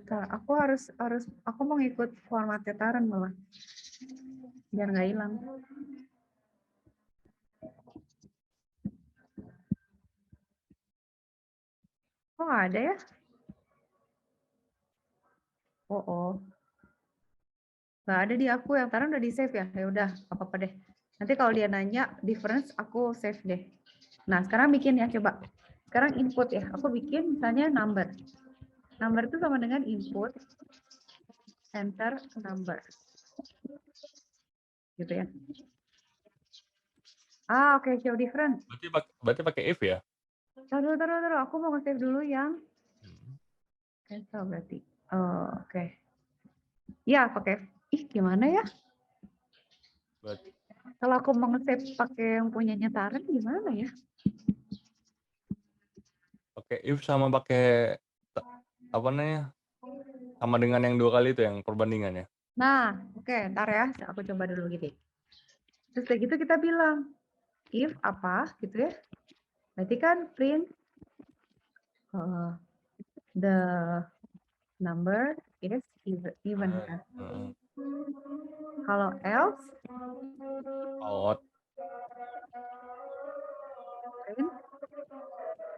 Ntar, aku mau ngikut formatnya Taren malah. Biar nggak hilang. Kok nggak ada ya? Oh. Nggak ada di aku, yang Taren udah di save ya? Ya udah, apa-apa deh. Nanti kalau dia nanya difference, aku save deh. Nah, sekarang bikin ya, coba. Sekarang input ya. Aku bikin misalnya number. Number itu sama dengan input, enter number. Gitu ya. Oke, show difference. Berarti pakai if ya? Taruh. Aku mau nge-save dulu yang cancel berarti. Oke. Ya, pakai. Gimana ya? Berarti Kalau aku mau nge-save pakai yang punyanya Taren, gimana ya? pakai if sama pakai apa namanya? Sama dengan yang 2 kali itu yang perbandingannya. Nah, oke, ntar ya. Aku coba dulu gitu. Terus kayak gitu kita bilang, if apa gitu ya. Berarti kan print the number is even kan. Kalau else, Out. print.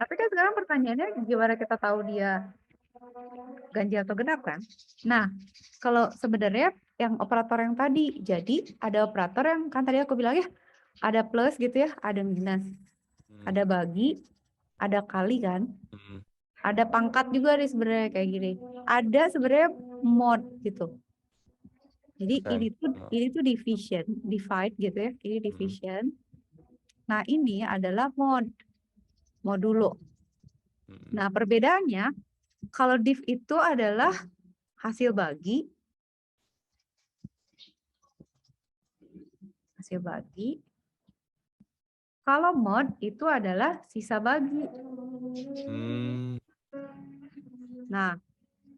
Tapi kan sekarang pertanyaannya gimana kita tahu dia ganjil atau genap kan? Nah, kalau sebenarnya yang operator yang tadi, jadi ada operator yang kan tadi aku bilang ya, ada plus gitu ya, ada minus, ada bagi, ada kali kan, ada pangkat juga nih sebenarnya kayak gini. Ada sebenarnya mod gitu. Jadi ini tuh division, divide gitu ya, ini division. Nah ini adalah modulo. Nah perbedaannya, kalau div itu adalah hasil bagi, kalau mod itu adalah sisa bagi. Nah,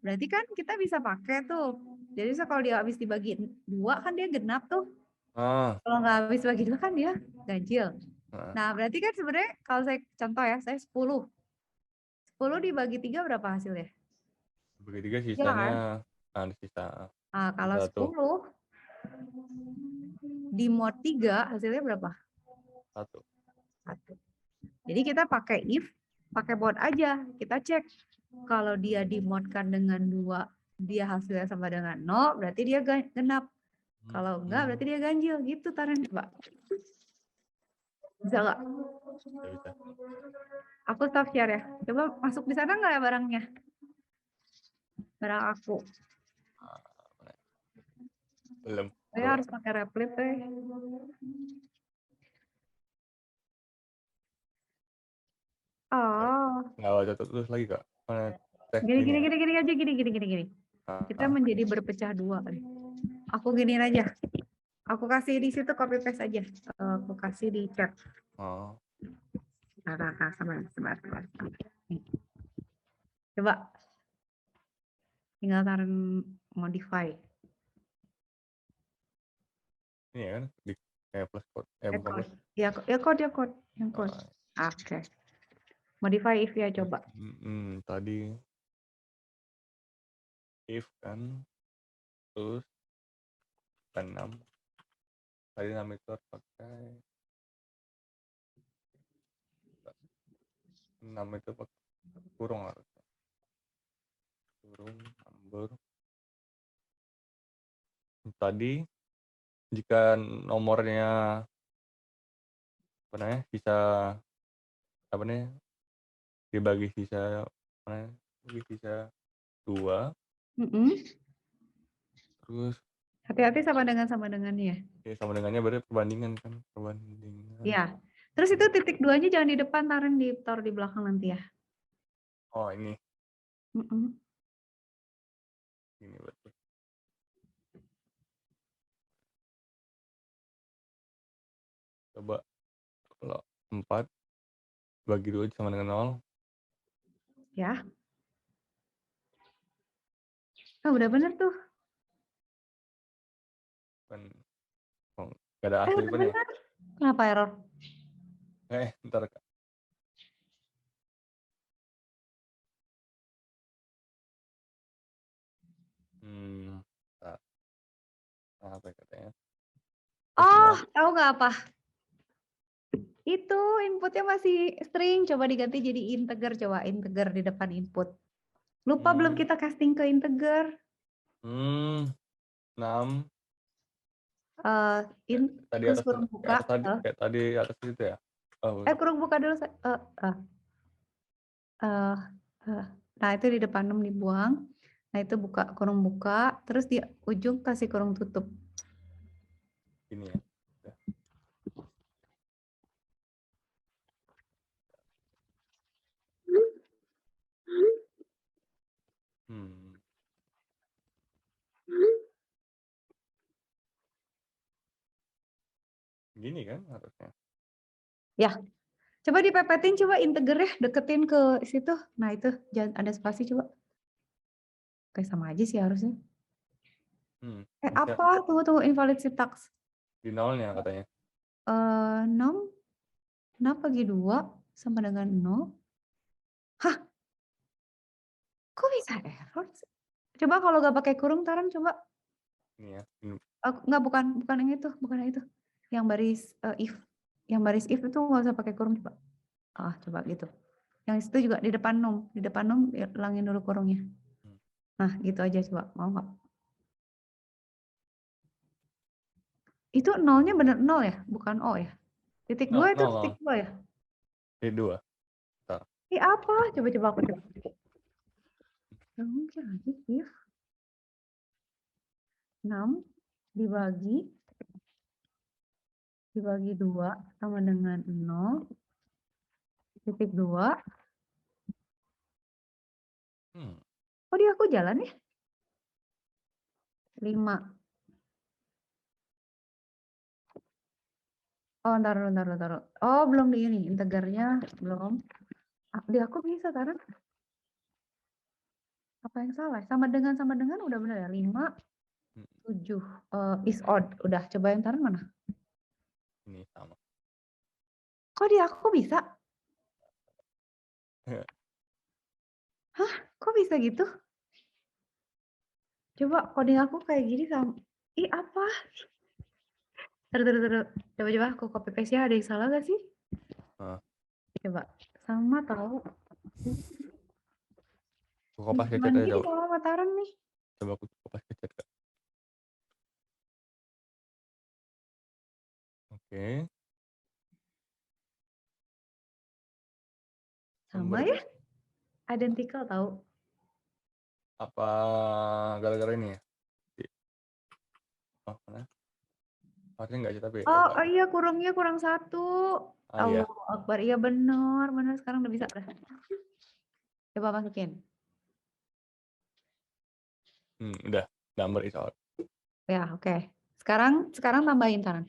berarti kan kita bisa pakai tuh. Jadi kalau dia habis dibagi 2 kan dia genap tuh. Kalau nggak habis bagi 2 kan dia ganjil. Nah, berarti kan sebenarnya kalau saya contoh ya, saya 10. 10 dibagi 3 berapa hasilnya? Bagi 3 Ya sisanya kan? sisa. Nah, kalau 10 di mod 3 hasilnya berapa? 1. Jadi kita pakai if, pakai mod aja. Kita cek kalau dia dimodkan dengan 2, dia hasilnya sama dengan 0, berarti dia genap. Kalau enggak, berarti dia ganjil. Gitu, Taren, Mbak. Bisa nggak? Bisa. Aku stop share ya. Coba masuk di sana nggak ya barangnya? Barang aku. Belum. Saya harus pakai replit deh. Nggak baca terus lagi Kak. Gini. Kita menjadi berpecah dua. Aku giniin aja. Aku kasih di situ copy paste aja. Aku kasih di chat. Sebentar. Coba. Tinggal taruh modify. Ini ya kan di plus code. Bukan plus. Ya code. Yang code. Oke. Modify if ya coba. Tadi if kan Terus 6. Tadi 6 itu harus pakai 6 itu pakai kurung harusnya. Kurung number. Tadi jika nomornya apa namanya bisa apa nih dibagi sisa apa namanya dibagi sisa 2 Mm-mm. terus Hati-hati sama dengannya. ya sama dengannya berarti perbandingan kan perbandingan. Ya. Terus itu titik 2-nya jangan di depan, taruh di belakang nanti ya. Oh ini Mm-mm. berarti coba kalau 4 bagi 2 sama dengan 0. Ya. Udah bener tuh. Kan oh, gak ada asli Udah depannya. bener. Kenapa error? Ntar Kak. Ntar. Apa ya katanya? Oh, tahu nggak apa? Itu inputnya masih string, coba diganti jadi integer, coba integer di depan input. Lupa belum kita casting ke integer. 6 tadi Terus atas kurung buka. kayak tadi atas itu ya. Kurung buka dulu. Nah itu di depan 6 dibuang. Nah itu buka, kurung buka. Terus di ujung kasih kurung tutup. Ini ya. Udah. Gini kan harusnya. Ya, coba dipepetin, coba integer ya, deketin ke situ. Nah itu, jangan ada spasi coba. Kayak sama aja sih harusnya. Apa? Tunggu, invalid syntax. Di nolnya katanya. 6, kenapa bagi 2 sama dengan 0? Hah? Kok bisa error sih? Coba kalau nggak pakai kurung, Taran coba. Ini ya. Nggak, bukan yang itu, bukan yang itu. Yang baris if. Yang baris if itu nggak usah pakai kurung, coba. Coba gitu. Yang itu juga di depan num. Di depan num, hilangin dulu kurungnya. Nah, gitu aja coba. Mau nggak? Itu nolnya bener 0 ya? Bukan O ya? Titik 2 itu titik 2 ya? Titik 2. Apa? Coba aku coba. Nggak mungkin lagi if 6 dibagi 2 sama dengan 0 titik 2. Kok dia aku jalan ya? 5. Oh, ntar. Oh, belum di ini, integernya belum. Di aku bisa, Taran. Apa yang salah? Sama dengan udah bener ya? 5, 7. Is odd. Udah, coba yang Taran mana? Ini sama. Kok di aku bisa? Hah? Kok bisa gitu? Coba coding aku kayak gini sama. Apa? Terus. Coba aku copy paste ya. Ada yang salah gak sih? Coba. Sama tahu. Aku kopas ke chat aja. Kalau Mataran nih. Coba aku kopas ke chat, Kak. Oke. Sama ya? Identical tahu. Apa gara-gara ini ya? Oh, mana? Harusnya enggak sih tapi. Iya, kurangnya kurang 1. Allah Akbar. Iya benar. Sekarang udah bisa. Coba masukin. Udah. Number is out. Ya, oke. Sekarang tambahin, Taran.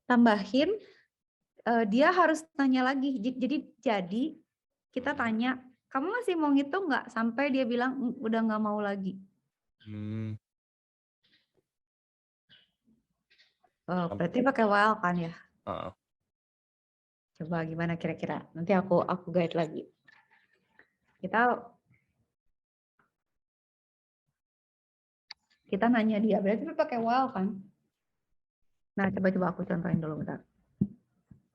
Tambahin. Dia harus tanya lagi. Jadi kita tanya, kamu masih mau ngitung nggak? Sampai dia bilang udah nggak mau lagi. Berarti pakai while kan ya? Coba gimana kira-kira? Nanti aku guide lagi. Kita Kita nanya dia, berarti itu pakai while kan? Nah, coba aku contohin dulu bentar.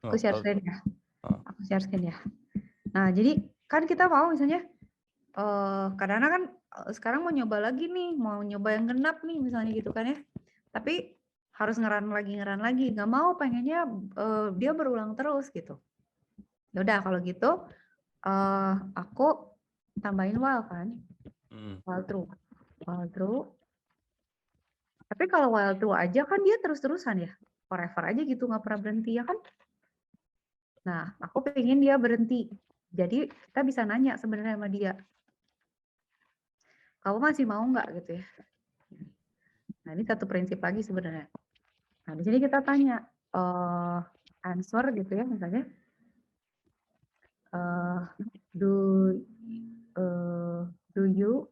Aku Oh, share kalau screen ya. ah, Aku share screen ya. Nah, jadi kan kita mau misalnya kadang-kadang kan sekarang mau nyoba lagi nih, mau nyoba yang genap nih misalnya gitu kan ya. Tapi harus ngeran lagi. Nggak mau pengennya dia berulang terus gitu. Ya udah kalau gitu aku tambahin while kan, while true. While true. Tapi kalau while true aja kan dia terus-terusan ya. Forever aja gitu, nggak pernah berhenti ya kan. Nah, aku pengen dia berhenti. Jadi kita bisa nanya sebenarnya sama dia, kamu masih mau nggak gitu ya. Nah, ini satu prinsip lagi sebenarnya. Nah, di sini kita tanya answer gitu ya, misalnya do you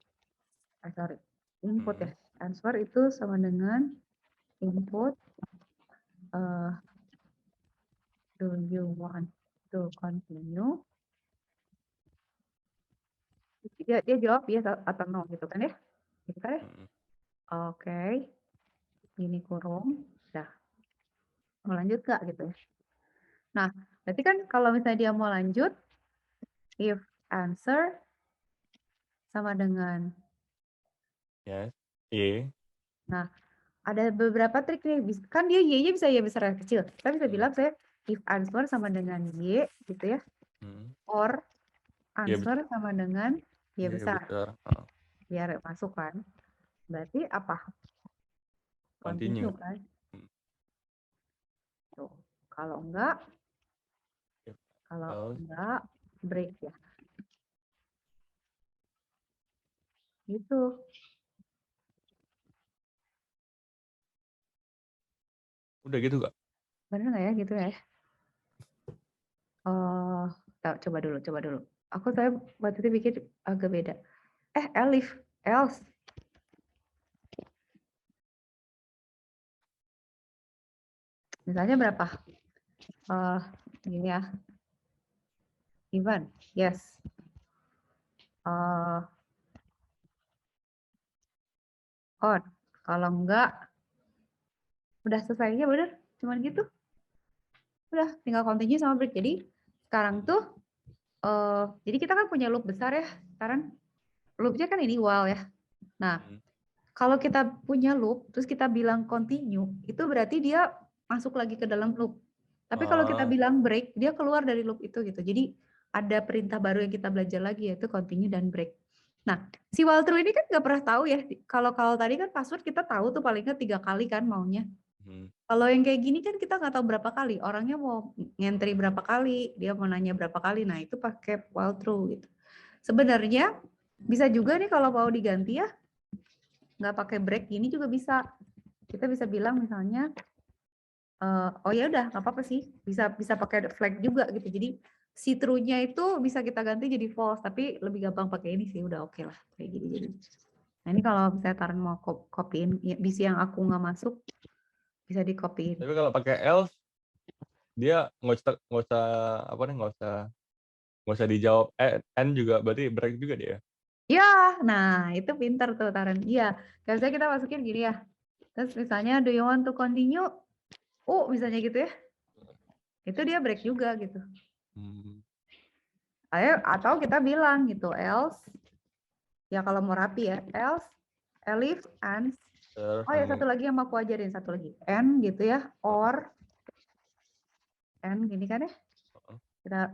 sorry, input ya. Answer itu sama dengan input do you want to continue. Dia jawab yes atau no gitu kan ya. Gitu kan ya. Oke. Ini kurung. Dah. Mau lanjut gak gitu ya. Nah, berarti kan kalau misalnya dia mau lanjut, if answer sama dengan yes, y. nah, ada beberapa trik nih. Kan dia y-nya bisa y besar dan kecil. Kita bisa bilang saya if answer sama dengan y gitu ya. Or Y answer sama dengan y besar. besar. Biar masuk kan. Berarti apa? Continue. Continue kan. Tuh. Kalau enggak break ya. Gitu. Udah gitu Kak? Bener nggak ya gitu ya? Coba dulu. Saya waktu itu bikin agak beda. Else. Misalnya berapa? Gini ya. Ivan, yes. On. Kalau enggak, udah selesainya bener. Cuman gitu. Udah, tinggal continue sama break. Jadi sekarang tuh, jadi kita kan punya loop besar ya. Sekarang loopnya kan ini while ya. Nah, kalau kita punya loop, terus kita bilang continue, itu berarti dia masuk lagi ke dalam loop. Tapi kalau kita bilang break, dia keluar dari loop itu gitu. Jadi ada perintah baru yang kita belajar lagi, yaitu continue dan break. Nah, si while true ini kan nggak pernah tahu ya. Kalau tadi kan password kita tahu tuh paling nggak 3 kali kan maunya. Kalau yang kayak gini kan kita nggak tahu berapa kali. Orangnya mau ngentry berapa kali, dia mau nanya berapa kali. Nah, itu pakai while true gitu. Sebenarnya bisa juga nih kalau mau diganti ya, nggak pakai break gini juga bisa. Kita bisa bilang misalnya, oh ya udah nggak apa-apa sih, bisa pakai flag juga gitu. Jadi si true-nya itu bisa kita ganti jadi false, tapi lebih gampang pakai ini sih, udah oke lah kayak gini jadi. Nah ini kalau saya Taran mau copyin bisi yang aku nggak masuk, bisa di copyin. Tapi kalau pakai else, dia nggak usah dijawab n juga, berarti break juga dia. Ya, nah itu pinter tuh Taran. Iya, biasanya kita masukin gini ya. Terus misalnya do you want to continue? Misalnya gitu ya. Itu dia break juga gitu. Atau kita bilang gitu, else. Ya kalau mau rapi ya, else, elif, and. Oh ya satu lagi yang mau aku ajarin, satu lagi. And gitu ya, or. And gini kan ya.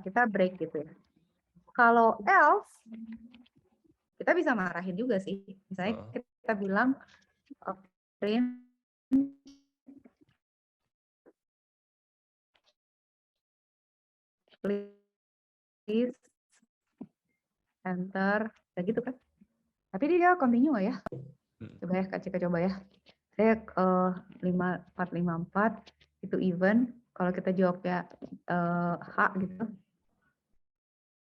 Kita break gitu ya. Kalau else, kita bisa marahin juga sih. Misalnya kita bilang, print please enter, kayak gitu kan. Tapi dia continue nggak ya? Coba ya, Kak Cika coba ya. Saya 5454 itu even. Kalau kita jawabnya H gitu.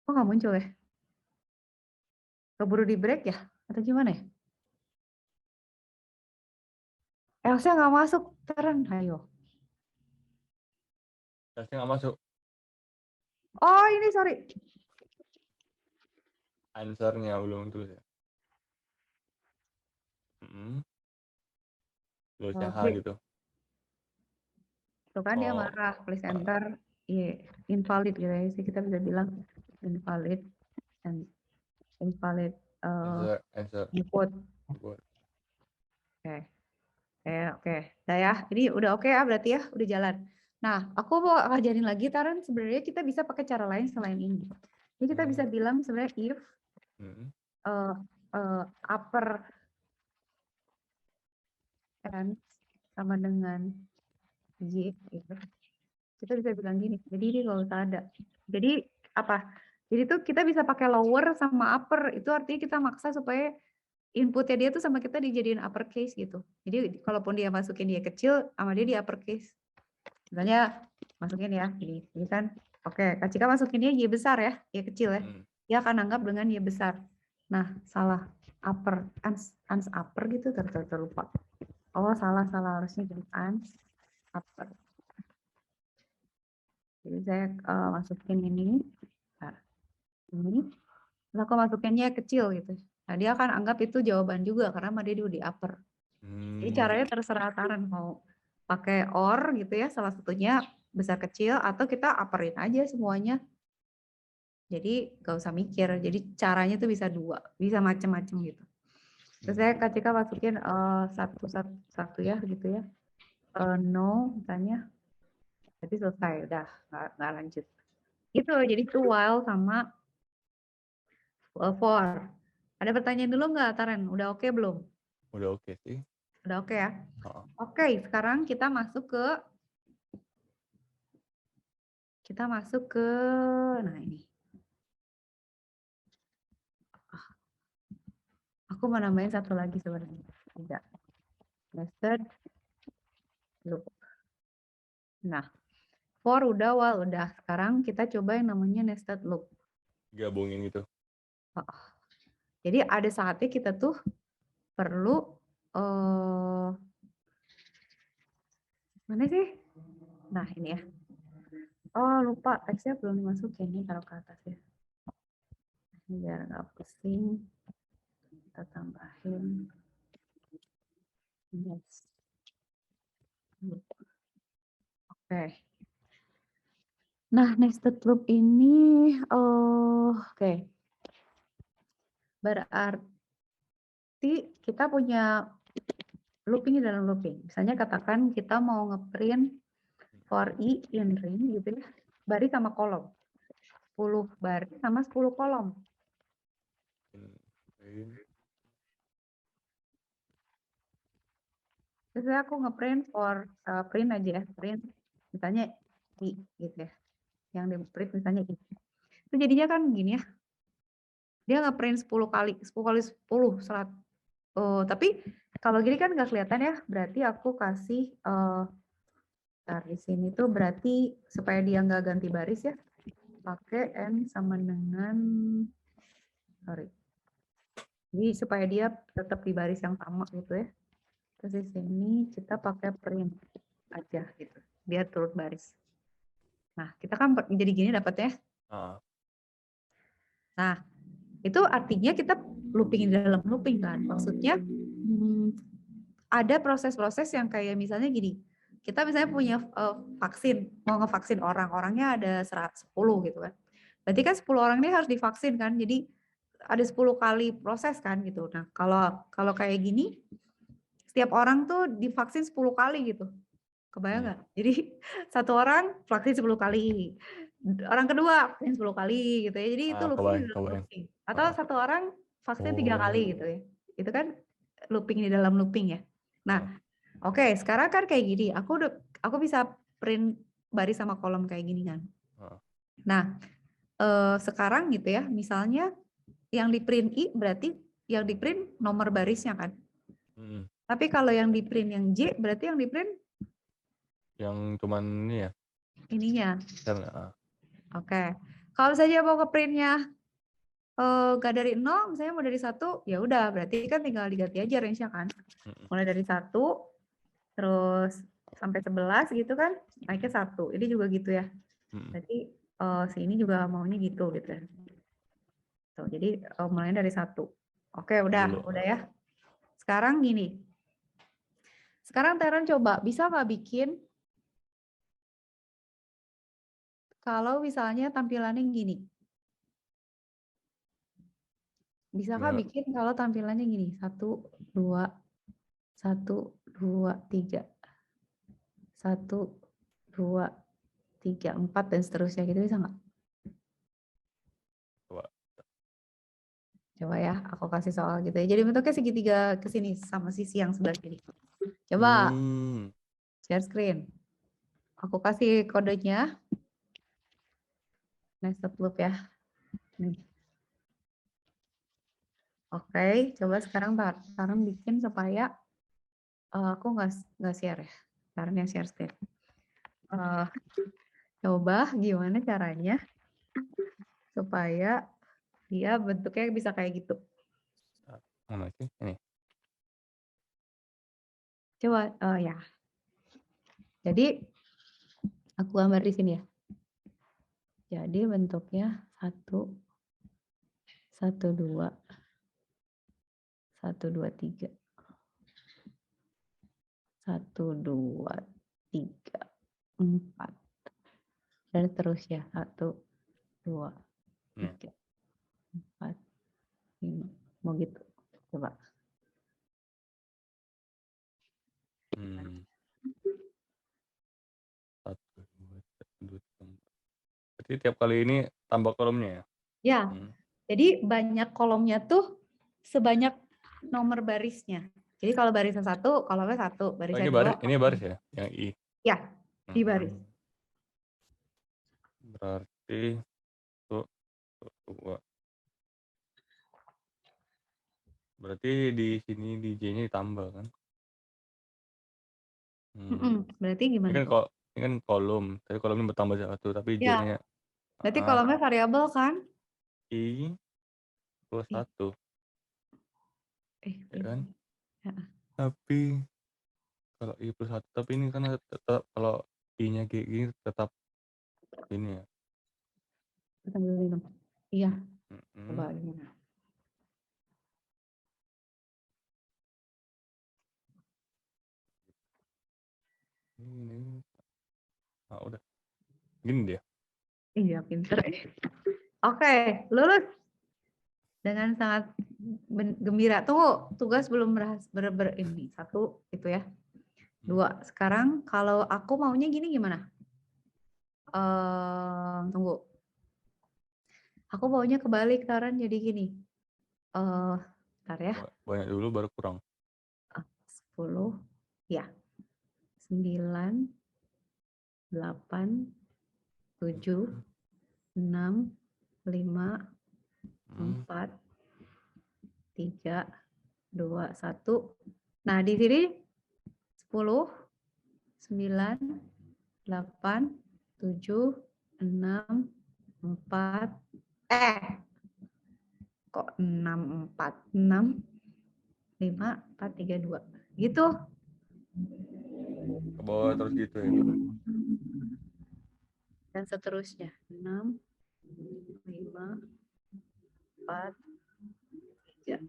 Kok nggak muncul ya? Keburu di break ya? Atau gimana ya? Elsa nggak masuk. Taran, ayo. Elsa nggak masuk. Oh ini sorry. Answernya belum tulis ya. Tulisnya H Please, gitu. tuh kan dia Oh, marah, please enter, invalid gitu ya sih, kita bisa bilang invalid and invalid answer. input. Buat. Oke, oke. Udah ya, ini udah oke ya berarti ya, udah jalan. Nah, aku mau ngajarin lagi, Taran, sebenarnya kita bisa pakai cara lain selain ini. Jadi kita bisa bilang sebenarnya if Hmm. upper n sama dengan y gitu. Kita bisa bilang gini. Jadi ini kalau usah ada. Jadi apa? Jadi tuh kita bisa pakai lower sama upper. Itu artinya kita maksa supaya inputnya dia tuh sama kita dijadiin uppercase gitu. Jadi kalaupun dia masukin dia kecil, sama dia di uppercase. Misalnya masukin ya, ini kan. Oke, Kak Cika masukinnya Y besar ya, Y kecil ya. Dia akan anggap dengan Y besar. Nah, salah. Upper, ans upper gitu, terlupa. Oh, salah harusnya jadi ans upper. Jadi saya masukin ini. Nah, ini. Terus aku masukinnya kecil gitu. Nah, dia akan anggap itu jawaban juga karena dia di upper. Jadi caranya terserah Taran mau pakai or gitu ya, salah satunya besar kecil atau kita upperin aja semuanya. Jadi gak usah mikir. Jadi caranya tuh bisa dua, bisa macam-macam gitu. Terus saya Kak Cika masukin satu ya gitu ya. No misalnya. Jadi selesai, udah nggak lanjut. Gitu, jadi itu while sama for. Ada pertanyaan dulu nggak, Taran? Udah oke belum? Udah oke sih. Udah oke ya? Oh. Oke, sekarang kita masuk ke nah ini. Aku mau nambahin satu lagi sebenarnya. Tidak. Nested loop. Nah, for udah, while udah. Sekarang kita coba yang namanya nested loop. Gabungin gitu. Jadi ada saatnya kita tuh perlu mana sih? Nah, ini ya. Oh, lupa. Teksnya belum dimasukin. Ini taruh ke atas ya. Ini biar nggak pusing. Kita tambahin. Yes. Oke. Nah, nested loop ini, oke. Berarti kita punya looping di dalam looping. Misalnya katakan kita mau ngeprint for i in ring gitu ya, baris sama kolom. 10 baris sama 10 kolom. Terus aku ngeprint for print aja ya, print misalnya i gitu ya. Yang di print misalnya i. Itu jadinya kan gini ya. Dia ngeprint 10 kali 10, 100. Tapi kalau gini kan nggak kelihatan ya. Berarti aku kasih di sini tuh berarti supaya dia nggak ganti baris ya. Pakai n sama dengan Jadi supaya dia tetap di baris yang sama gitu ya. Terus di sini kita pakai print aja gitu, biar turut baris. Nah, kita kan jadi gini dapatnya. Nah, itu artinya kita looping di dalam looping kan. Maksudnya ada proses-proses yang kayak misalnya gini. Kita misalnya punya vaksin, mau ngevaksin orang, orangnya ada 10 gitu kan. Berarti kan 10 orang ini harus divaksin kan. Jadi ada 10 kali proses kan gitu. Nah, kalau kayak gini setiap orang tuh divaksin 10 kali gitu. Kebayang nggak? Jadi satu orang vaksin 10 kali. Orang kedua vaksin 10 kali gitu ya. Jadi itu looping di dalam looping. Atau satu orang vaksin 3 kali gitu ya. Itu kan looping di dalam looping ya. Nah, oke, sekarang kan kayak gini. Aku bisa print baris sama kolom kayak gini kan. Nah, sekarang gitu ya. Misalnya yang di print i berarti yang di print nomor barisnya kan. Tapi kalau yang di print yang j berarti yang di print yang cuman ini ya. Ininya. Oke. Kalau saja mau ke printnya gak dari 0, misalnya mau dari 1, ya udah berarti kan tinggal diganti aja range-nya kan. Mulai dari 1 terus sampai 11 gitu kan, naiknya 1. Ini juga gitu ya. Jadi sini juga maunya gitu gitu ya. Tuh, jadi mulainya dari 1. Oke, udah ya. Sekarang gini. Sekarang Teren coba, bisa nggak bikin kalau misalnya tampilannya gini? Bisakah Gimana? bikin kalau tampilannya gini? 1, 2, 1, 2, 3. 1, 2, 3, 4, dan seterusnya gitu, bisa nggak? Coba. Coba ya, aku kasih soal gitu ya. Jadi bentuknya segitiga ke sini sama sisi yang sebelah kiri. Coba share screen. Aku kasih kodenya. Nested loop ya. Nih. Oke, coba sekarang Taren bikin supaya aku nggak share ya. Taren yang share screen. Coba gimana caranya supaya dia bentuknya bisa kayak gitu. Mana sih? Ini. Coba ya. Jadi aku gambar di sini ya. Jadi bentuknya 1, 1, 2, 1, 2, 3. 1, 2, 3, 4. Dan seterusnya. 1, 2, 3, 4, 5. Mau gitu. Coba. Satu, dua, tiga, empat. Berarti tiap kali ini tambah kolomnya ya? Ya, jadi banyak kolomnya tuh sebanyak nomor barisnya. Jadi kalau barisan 1, kolomnya 1, Oh, barisan ini 2. baris ya? Yang I. Ya, di baris. Berarti 1, 2. Berarti di sini di J-nya ditambah kan? Berarti Ini gimana? kan ini kan kolom, tapi kolomnya bertambah 1, tapi Ya, J-nya berarti kolomnya variabel kan? I plus 1, ya kan? Ya. Tapi kalau I plus 1, tapi ini kan tetap kalau I-nya kayak gini tetap ini ya. Sambil minum. Iya, Mm-mm. coba gimana? Ini. Ah, udah. Gini dia. Iya, pinter. Oke, lulus. Dengan sangat gembira. Tunggu, tugas belum ini. 1, itu ya. 2, sekarang kalau aku maunya gini gimana? Tunggu. Aku maunya kebalik, Taran, jadi gini. Bentar ya. Banyak dulu baru kurang. 10, ya. 9, 8, 7, 6, 5, 4, 3, 2, 1. Nah, di sini 10, 9, 8, 7, 6, 4, kok 6, 4, 6, 5, 4, 3, 2. Gitu. Ke bawah terus gitu ya. Dan seterusnya. 6, 5, 4, 3.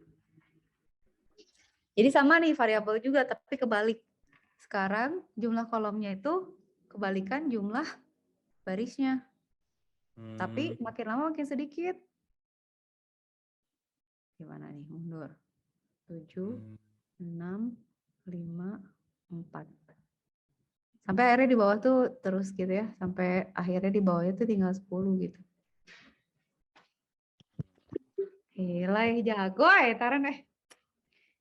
Jadi sama nih variabel juga, tapi kebalik. Sekarang jumlah kolomnya itu kebalikan jumlah barisnya. Tapi makin lama makin sedikit. Gimana nih? Mundur. 7, 6, 5, 4. Sampai akhirnya di bawah tuh terus gitu ya. Sampai akhirnya di bawahnya tuh tinggal 10 gitu. Gila, jago ya Taran .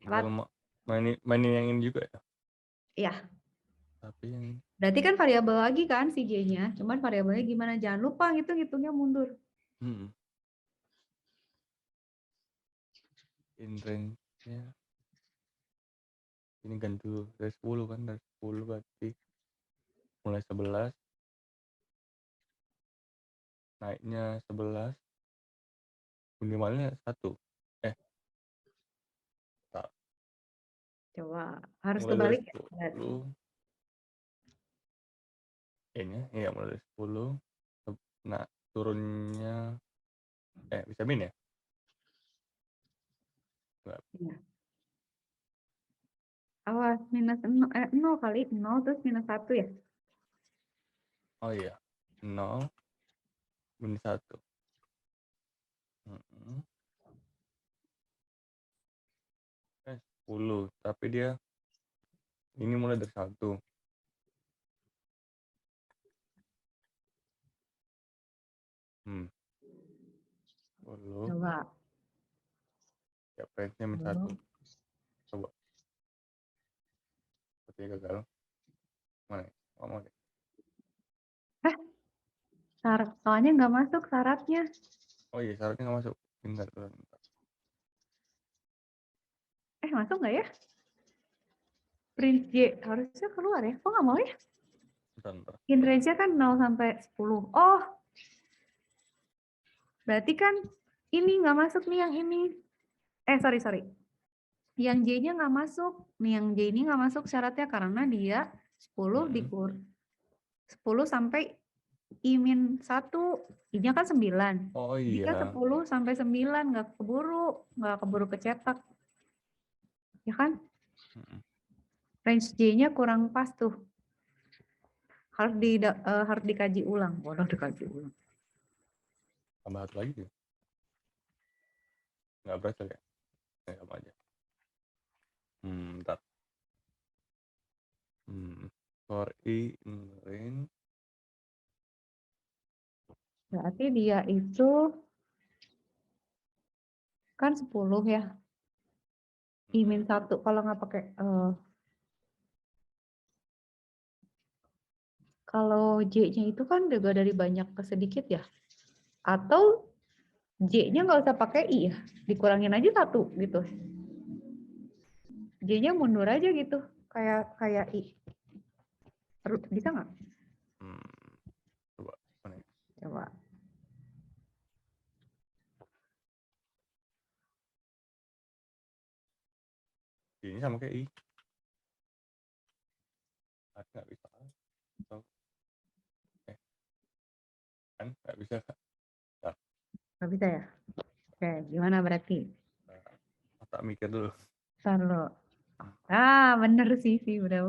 Kalau mainin yang ini juga ya. Iya. Tapi yang Berarti kan variabel lagi kan si J-nya. Cuman variabelnya gimana? Jangan lupa ngitung-ngitungnya mundur. in range-nya ini ganti dulu dari 10 kan, dari 10 berarti mulai 11 naiknya 11 minimalnya 1. Coba harus Mulai dari kebalik ya. 10 ini ya, mulai dari 10. Nah, turunnya bisa min ya? Enggak. Iya. Awas, minus 0 kali, 0 terus minus 1 ya? Oh iya, 0 minus 1. Mm-mm. 10, tapi dia ini mulai dari 1. Hmm, 10, Coba. ya range-nya minus 1. Coba, sepertinya gagal. Mana ya? Mau deh. Soalnya nggak masuk syaratnya. Oh iya, syaratnya nggak masuk. Bentar. Masuk nggak ya? Range J harusnya keluar ya. Kok nggak mau ya? Bentar. In range-nya kan 0 sampai 10. Oh, berarti kan ini nggak masuk nih yang ini. Sorry. Yang J-nya nggak masuk. Nih yang J ini nggak masuk syaratnya karena dia 10 dikur 10 sampai I-1. I-nya kan 9. Oh Jika iya. 10 sampai 9 nggak keburu kecetak. Ya kan? Mm-mm. Range J-nya kurang pas tuh. Harus dikaji ulang. Waduh, dikaji ulang. Tambah 1 lagi tuh. Nggak berhasil ya? Sama aja. Bentar. For I in range. Berarti dia itu kan 10 ya. I-1 kalau nggak pakai kalau J-nya itu kan juga dari banyak ke sedikit ya. Atau J-nya nggak usah pakai I ya. Dikurangin aja 1 gitu. J-nya mundur aja gitu. Kayak I. Bisa nggak? Coba. Mana ya? Coba. Ini sama kayak I. Nggak bisa. Atau, kan nggak bisa. Nggak bisa ya? Oke, gimana berarti? Tak mikir dulu. Ntar lo. Bener sih. Udah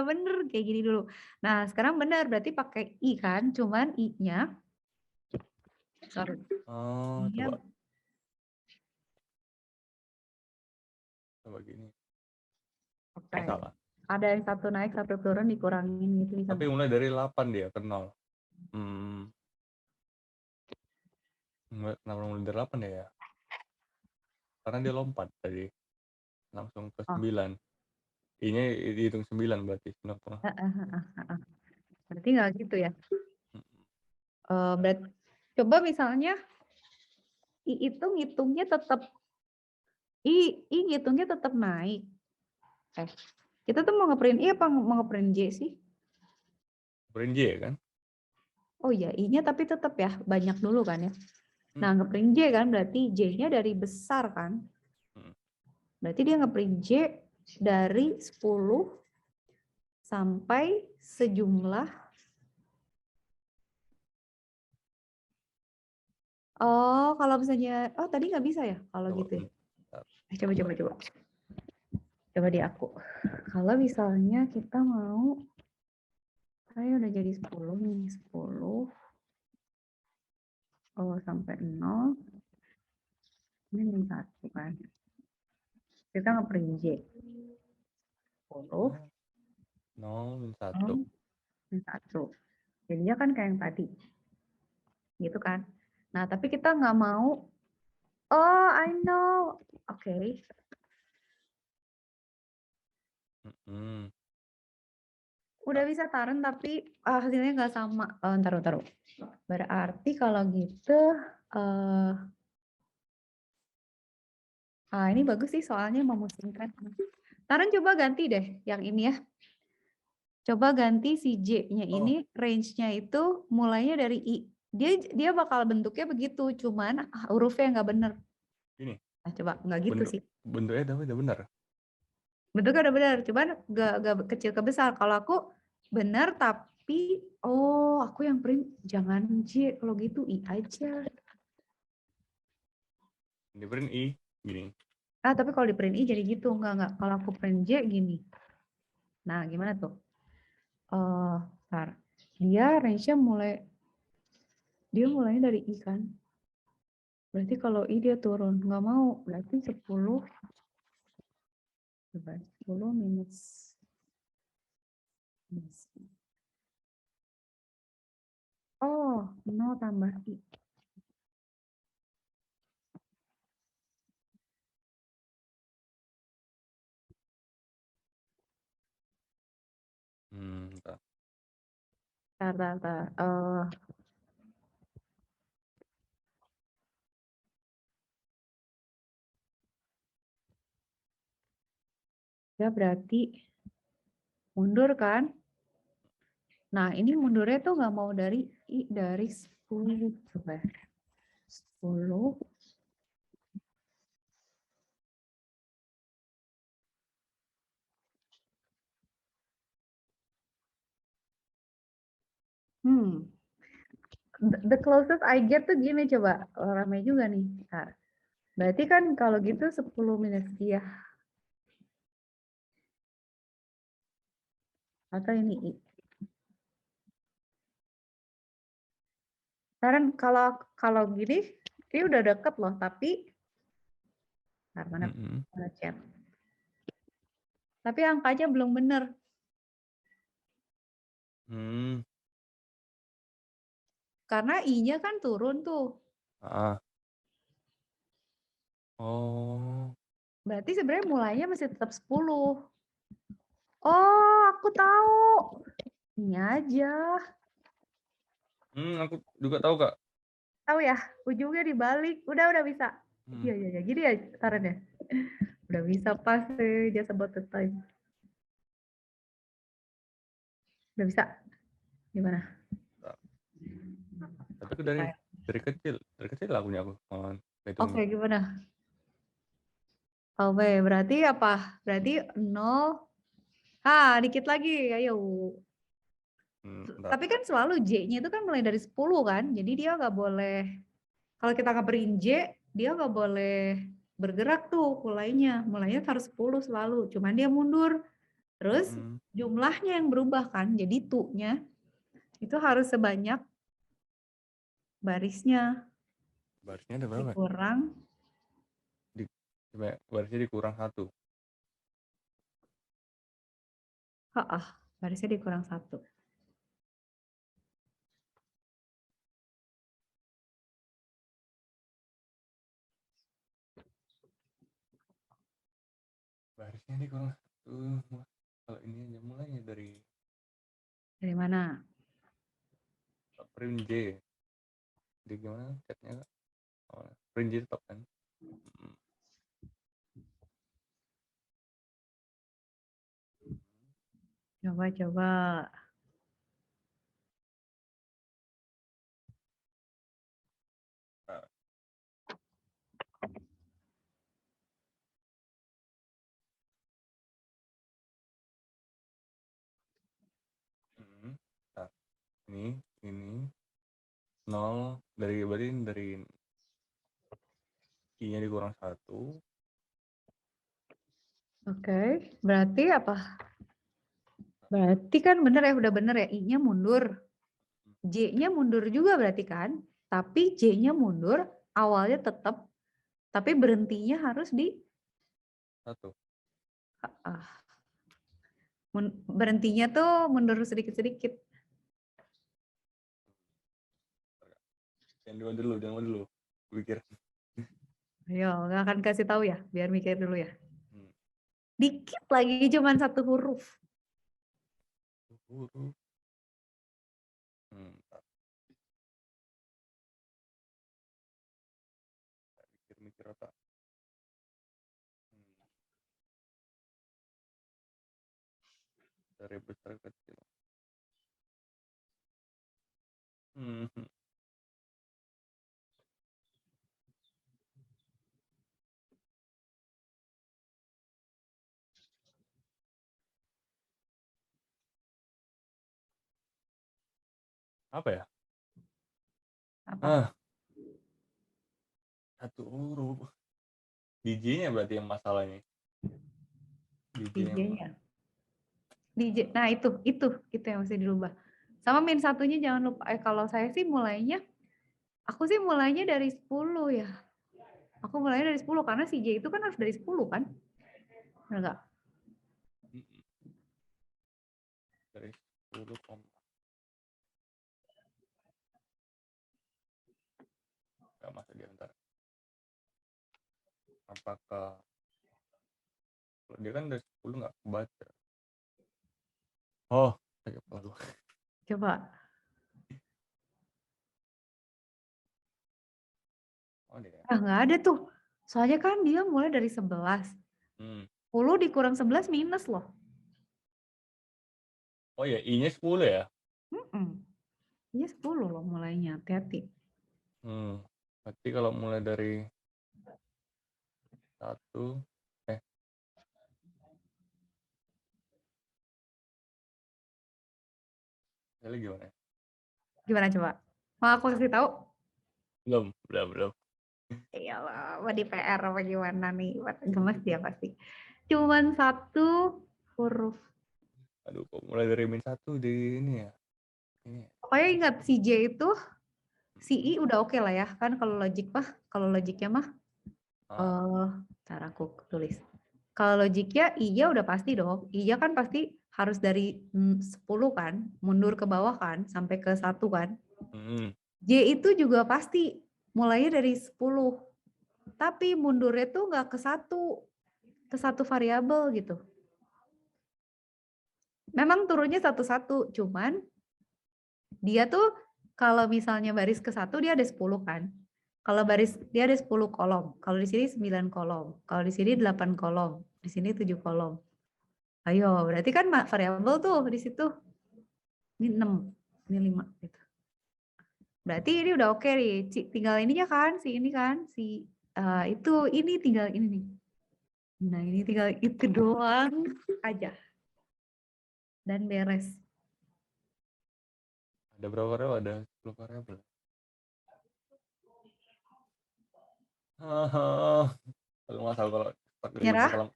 bener kayak gini dulu. Nah, sekarang bener berarti pakai I kan, cuman I-nya sorry. Oh, I-nya coba gini. oke. Salah. Ada yang satu naik, satu turun dikurangin gitu bisa Tapi nggak? mulai dari 8 dia ke 0. Kenapa mulai dari 8 ya? Karena dia lompat tadi. Langsung ke Oh. 9. I-nya dihitung 9 berarti. 9. Berarti nggak gitu ya? Berarti coba misalnya I itu ngitungnya tetap I ngitungnya tetap naik. Kita tuh mau ngeprint I apa mau ngeprint J sih? Print J kan? Oh iya, I-nya tapi tetap ya banyak dulu kan ya. Nah, ngeprint J kan berarti J-nya dari besar kan? Berarti dia ngeprint J dari 10 sampai sejumlah. Oh, kalau misalnya tadi nggak bisa ya kalau gitu ya. Coba. Coba di aku. Kalau misalnya kita mau saya udah jadi 10 nih, 10 sampai 0. Ini 1 kan. Kita ngeprint J. 10 0 1. Jadinya kan kayak yang tadi. Gitu kan. Nah, tapi kita nggak mau. Oh, I know. Oke. Udah bisa turn tapi hasilnya nggak sama. Taruh. Berarti kalau gitu, ini bagus sih soalnya memusingkan. Taran coba ganti deh yang ini ya. Coba ganti si J-nya ini, range-nya itu mulainya dari I. Dia bakal bentuknya begitu, cuman hurufnya nggak bener. Ini. Nah, coba nggak gitu sih. Bentuknya udah benar. Bentuknya udah bener, cuman nggak kecil ke besar. Kalau aku bener tapi aku yang print jangan J, kalau gitu I aja. Ini print I gini. Tapi kalau di print I jadi gitu, enggak. Kalau aku print J gini. Nah, gimana tuh? Ntar. Dia range-nya mulainya dari I kan. Berarti kalau I dia turun, nggak mau. Berarti 10 minus. Oh, 0 tambah I. Bentar. Tar. Ya berarti mundur kan? Nah, ini mundurnya tuh nggak mau dari I, dari 10. Coba ya. 10. The closest I get tuh gini coba. Rame juga nih. Nah, berarti kan kalau gitu 10 minus I ya. Atau ini I. Sekarang kalau gini, ini udah deket loh, tapi mana chat. Tapi angkanya belum bener. Karena I-nya kan turun tuh. Oh. Berarti sebenarnya mulainya masih tetap 10. Oh, aku tahu. Ini aja. Aku juga tahu, Kak. Tahu ya, ujungnya dibalik. Udah bisa. Iya. Gini ya sarannya. Udah bisa pas just about the time. Udah bisa. Gimana? Tapi aku dari kecil lagunya aku. Oke, gimana? Oke, berarti apa? Berarti 0. Dikit lagi. Ayo. Tapi kan selalu J-nya itu kan mulai dari 10 kan. Jadi dia nggak boleh, kalau kita ngeberin J, dia nggak boleh bergerak tuh mulainya. Mulainya harus 10 selalu. Cuman dia mundur. Terus jumlahnya yang berubah kan. Jadi tu-nya itu harus sebanyak barisnya. Barisnya ada berapa? Dikurang. Barisnya dikurang 1. Barisnya dikurang 1. Barisnya dikurang 1. Kalau ini aja mulainya dari mana? print J. Jadi gimana chatnya, Kak? Print J tetap kan? Coba. Ini 0 dari I-nya dikurang 1. Oke, berarti apa? Berarti kan bener ya, udah bener ya, I-nya mundur. J-nya mundur juga berarti kan? Tapi J-nya mundur, awalnya tetap, tapi berhentinya harus di 1. berhentinya tuh mundur sedikit-sedikit. Jangan dulu. Pikir. Ayo, nggak akan kasih tahu ya, biar mikir dulu ya. Dikit lagi, cuman 1 huruf. Mikir apa? Dari besar ke kecil. Apa ya? Apa? 1 huruf. DJ-nya berarti yang masalahnya. DJ-nya. DJ-nya. DJ. Nah, itu yang mesti dirubah. Sama min satunya jangan lupa. Kalau saya sih aku sih mulainya dari 10 ya. Aku mulainya dari 10 karena si J itu kan harus dari 10 kan? Benar nggak? Dari 10 nggak masuk dia ntar. Apakah dia kan dari 10 nggak kebaca. Oh, sakit kepala gua. Coba. Oh dia. Nggak ada tuh. Soalnya kan dia mulai dari 11. 10 dikurang 11 minus loh. Oh ya, I-nya 10 ya? Iya 10 loh mulainya, hati-hati. Berarti kalau mulai dari 1, Ini gimana? Gimana coba? Mau aku kasih tahu? Belum. Iyalah, mau di PR apa gimana nih? Gemes dia pasti. Cuman 1 huruf. Aduh, kok mulai dari min 1 di ini ya? Ini. Pokoknya ingat si J itu, si I udah oke lah ya. Kan kalau logiknya mah, ntar aku tulis. Kalau logiknya I-nya udah pasti dong. I-nya kan pasti harus dari 10 kan, mundur ke bawah kan, sampai ke 1 kan. J itu juga pasti mulainya dari 10. Tapi mundurnya tuh nggak ke satu variabel gitu. Memang turunnya satu-satu, cuman dia tuh kalau misalnya baris ke 1 dia ada 10 kan. Kalau baris dia ada 10 kolom. Kalau di sini 9 kolom. Kalau di sini 8 kolom. Di sini 7 kolom. Ayo, berarti kan variabel tuh di situ. Ini 6, ini 5 gitu. Berarti ini udah oke nih. Tinggal ininya kan, ini tinggal ini nih. Nah, ini tinggal itu doang aja. Dan beres. Ada berapa variabel? Ada 10 variabel. Kalau masalah Nyerah?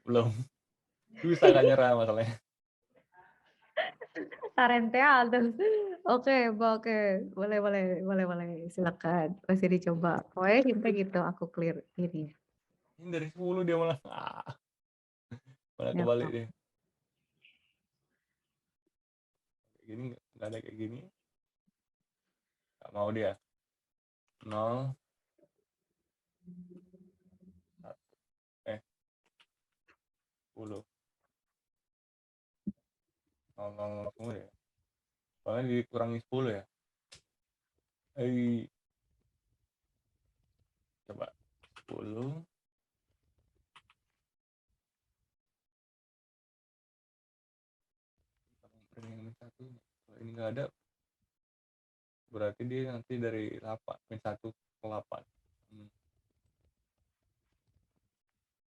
belum. Susah kan nyerah masalahnya. Tarenteal tuh. Oke. Boleh. Silakan. Masih dicoba. Pokoknya hintnya gitu, aku clear ini. Ini dari 10 dia malah. Malah kebalik deh. Kayak gini nggak ada kayak gini. Nggak mau dia. 0. 10. 0 semua ya. Soalnya dikurangi 10 ya. Coba 10. Min 1. Kalau ini nggak ada, berarti dia nanti dari 8. Min 1 ke 8.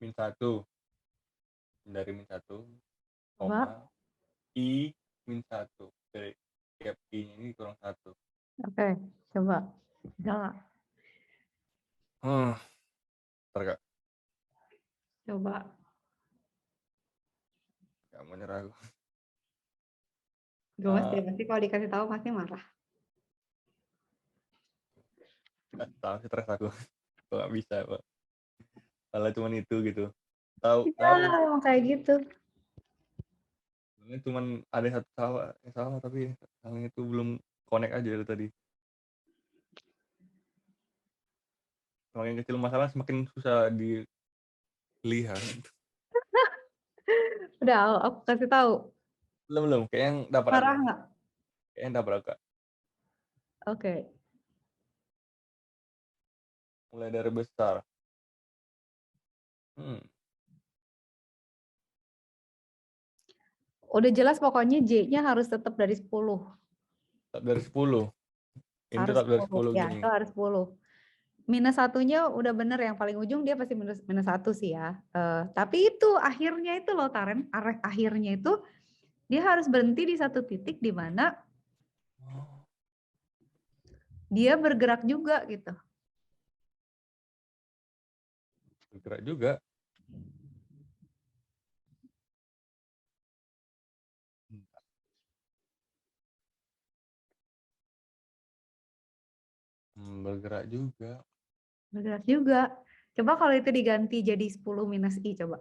Min 1. Dari min 1, koma, I min 1. Dari gap I-nya ini kurang 1. Oke, coba. Jangan. Ntar Kak. Coba. Gak mau nyerah gue. Gemes deh, pasti kalau dikasih tahu pasti marah. Gak tahu, stres aku. Gue gak bisa, Pak. Kalau cuma itu gitu. Tahu. Emang kayak gitu. Ini cuman ada satu salah tapi yang itu belum connect aja dari tadi. Semakin kecil masalah semakin susah dilihat. Udah, aku kasih tahu. Belum. Kayak yang dapat. Marah nggak? Kayak yang dapat Kak. Oke. Mulai dari besar. Udah jelas pokoknya J-nya harus tetap dari 10. Tetap dari 10. Ini Harus tetap dari 10 ya, gini. itu harus 10. Minus 1-nya udah bener, yang paling ujung dia pasti minus 1 sih ya. Tapi itu akhirnya itu loh Taren, akhirnya itu dia harus berhenti di satu titik di mana dia bergerak juga gitu. Bergerak juga. Bergerak juga. Bergerak juga. Coba kalau itu diganti jadi 10 minus I coba.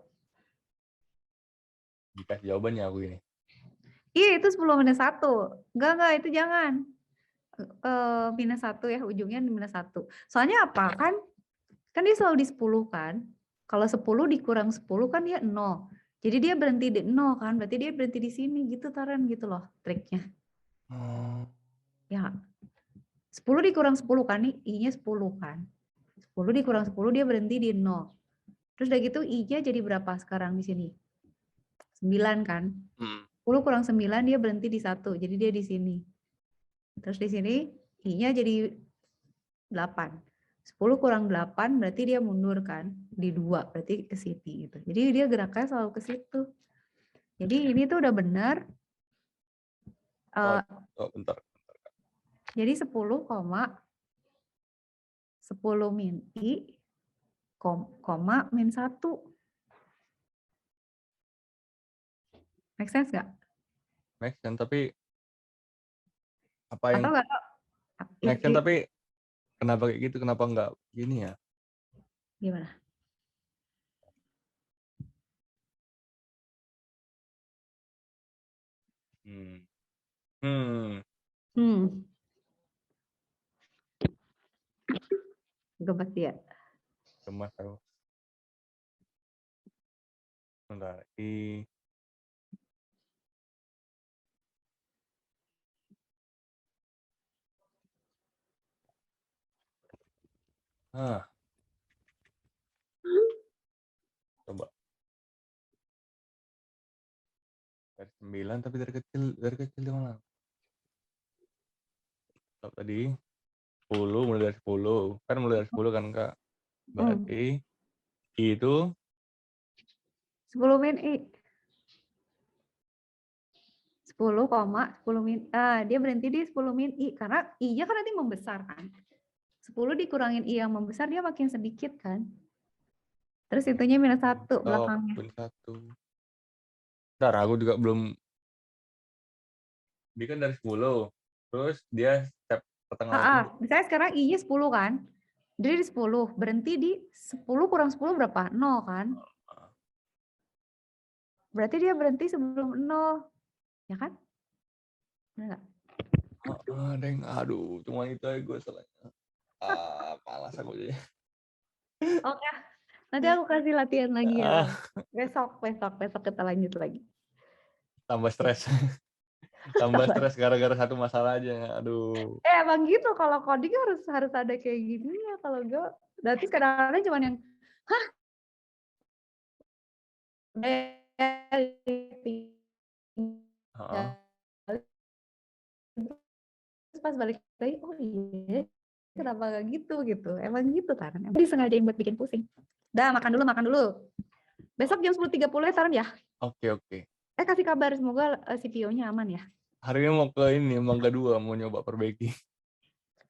Dikasih jawabannya aku ini. Iya itu 10 minus 1. Enggak itu jangan. Minus 1 ya, ujungnya minus 1. Soalnya apa? Kan dia selalu di 10 kan. Kalau 10 dikurang 10 kan dia 0. Jadi dia berhenti di 0 kan. Berarti dia berhenti di sini gitu Taren gitu loh triknya. Ya. 10 dikurang 10 kan nih, I-nya 10 kan. 10 dikurang 10 dia berhenti di 0. Terus udah gitu I-nya jadi berapa sekarang di sini? 9 kan. 10 kurang 9 dia berhenti di 1. Jadi dia di sini. Terus di sini I-nya jadi 8. 10 kurang 8 berarti dia mundur kan. Di 2 berarti ke sini gitu. Jadi dia geraknya selalu ke situ. Jadi ini tuh udah benar. Bentar. Jadi 10, 10 min I, koma min 1. Make sense nggak? Make sense, tapi apa yang Atau nggak? make sense tapi kenapa kayak gitu? Kenapa nggak gini ya? Gimana? Gemes ya. Gemas aku. Bentar. Coba. Dari 9 tapi dari kecil di mana? Tadi 10 mulai dari 10. Kan mulai dari 10 kan Kak. Berarti itu 10 min I. 10, 10 min. Dia berhenti di 10 min I. Karena I-nya kan nanti membesar kan. 10 dikurangin I yang membesar dia makin sedikit kan. Terus itunya minus 1 belakangnya. Minus 1. Ntar aku juga belum. Dia kan dari 10. Terus dia step pertengahan. Misalnya sekarang I-nya 10 kan. Jadi di 10. Berhenti di 10 kurang 10 berapa? 0 kan. Berarti dia berhenti sebelum 0. Ya kan? Benar nggak? Deng, aduh, cuma itu aja gue salahnya. Malas aku jadi. Oke. Nanti aku kasih latihan lagi ya. Besok kita lanjut lagi. Tambah stres. Tambah stres gara-gara satu masalah aja. Aduh. Emang gitu kalau coding harus ada kayak gini ya. Kalau enggak, berarti kadang-kadang cuma yang terus pas balik lagi, oh iya, kenapa gak gitu. Emang gitu kan. Emang disengajain buat bikin pusing. Dah, makan dulu. Besok jam 10.30 ya, Taran ya? Oke. Kasih kabar, semoga CPU-nya aman ya. Hari ini mau ke ini, Mangga 2, mau nyoba perbaiki.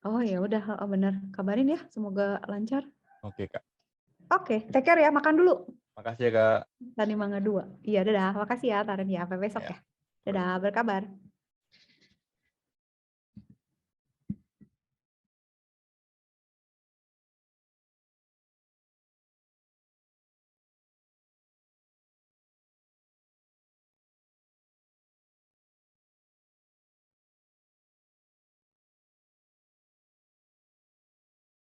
Oh ya udah, benar. Kabarin ya, semoga lancar. Oke, Kak. Oke, take care ya, makan dulu. Makasih ya, Kak. Tadi Mangga 2. Iya, dadah. Makasih ya, Taran ya. Sampai besok ya. Dadah, berkabar.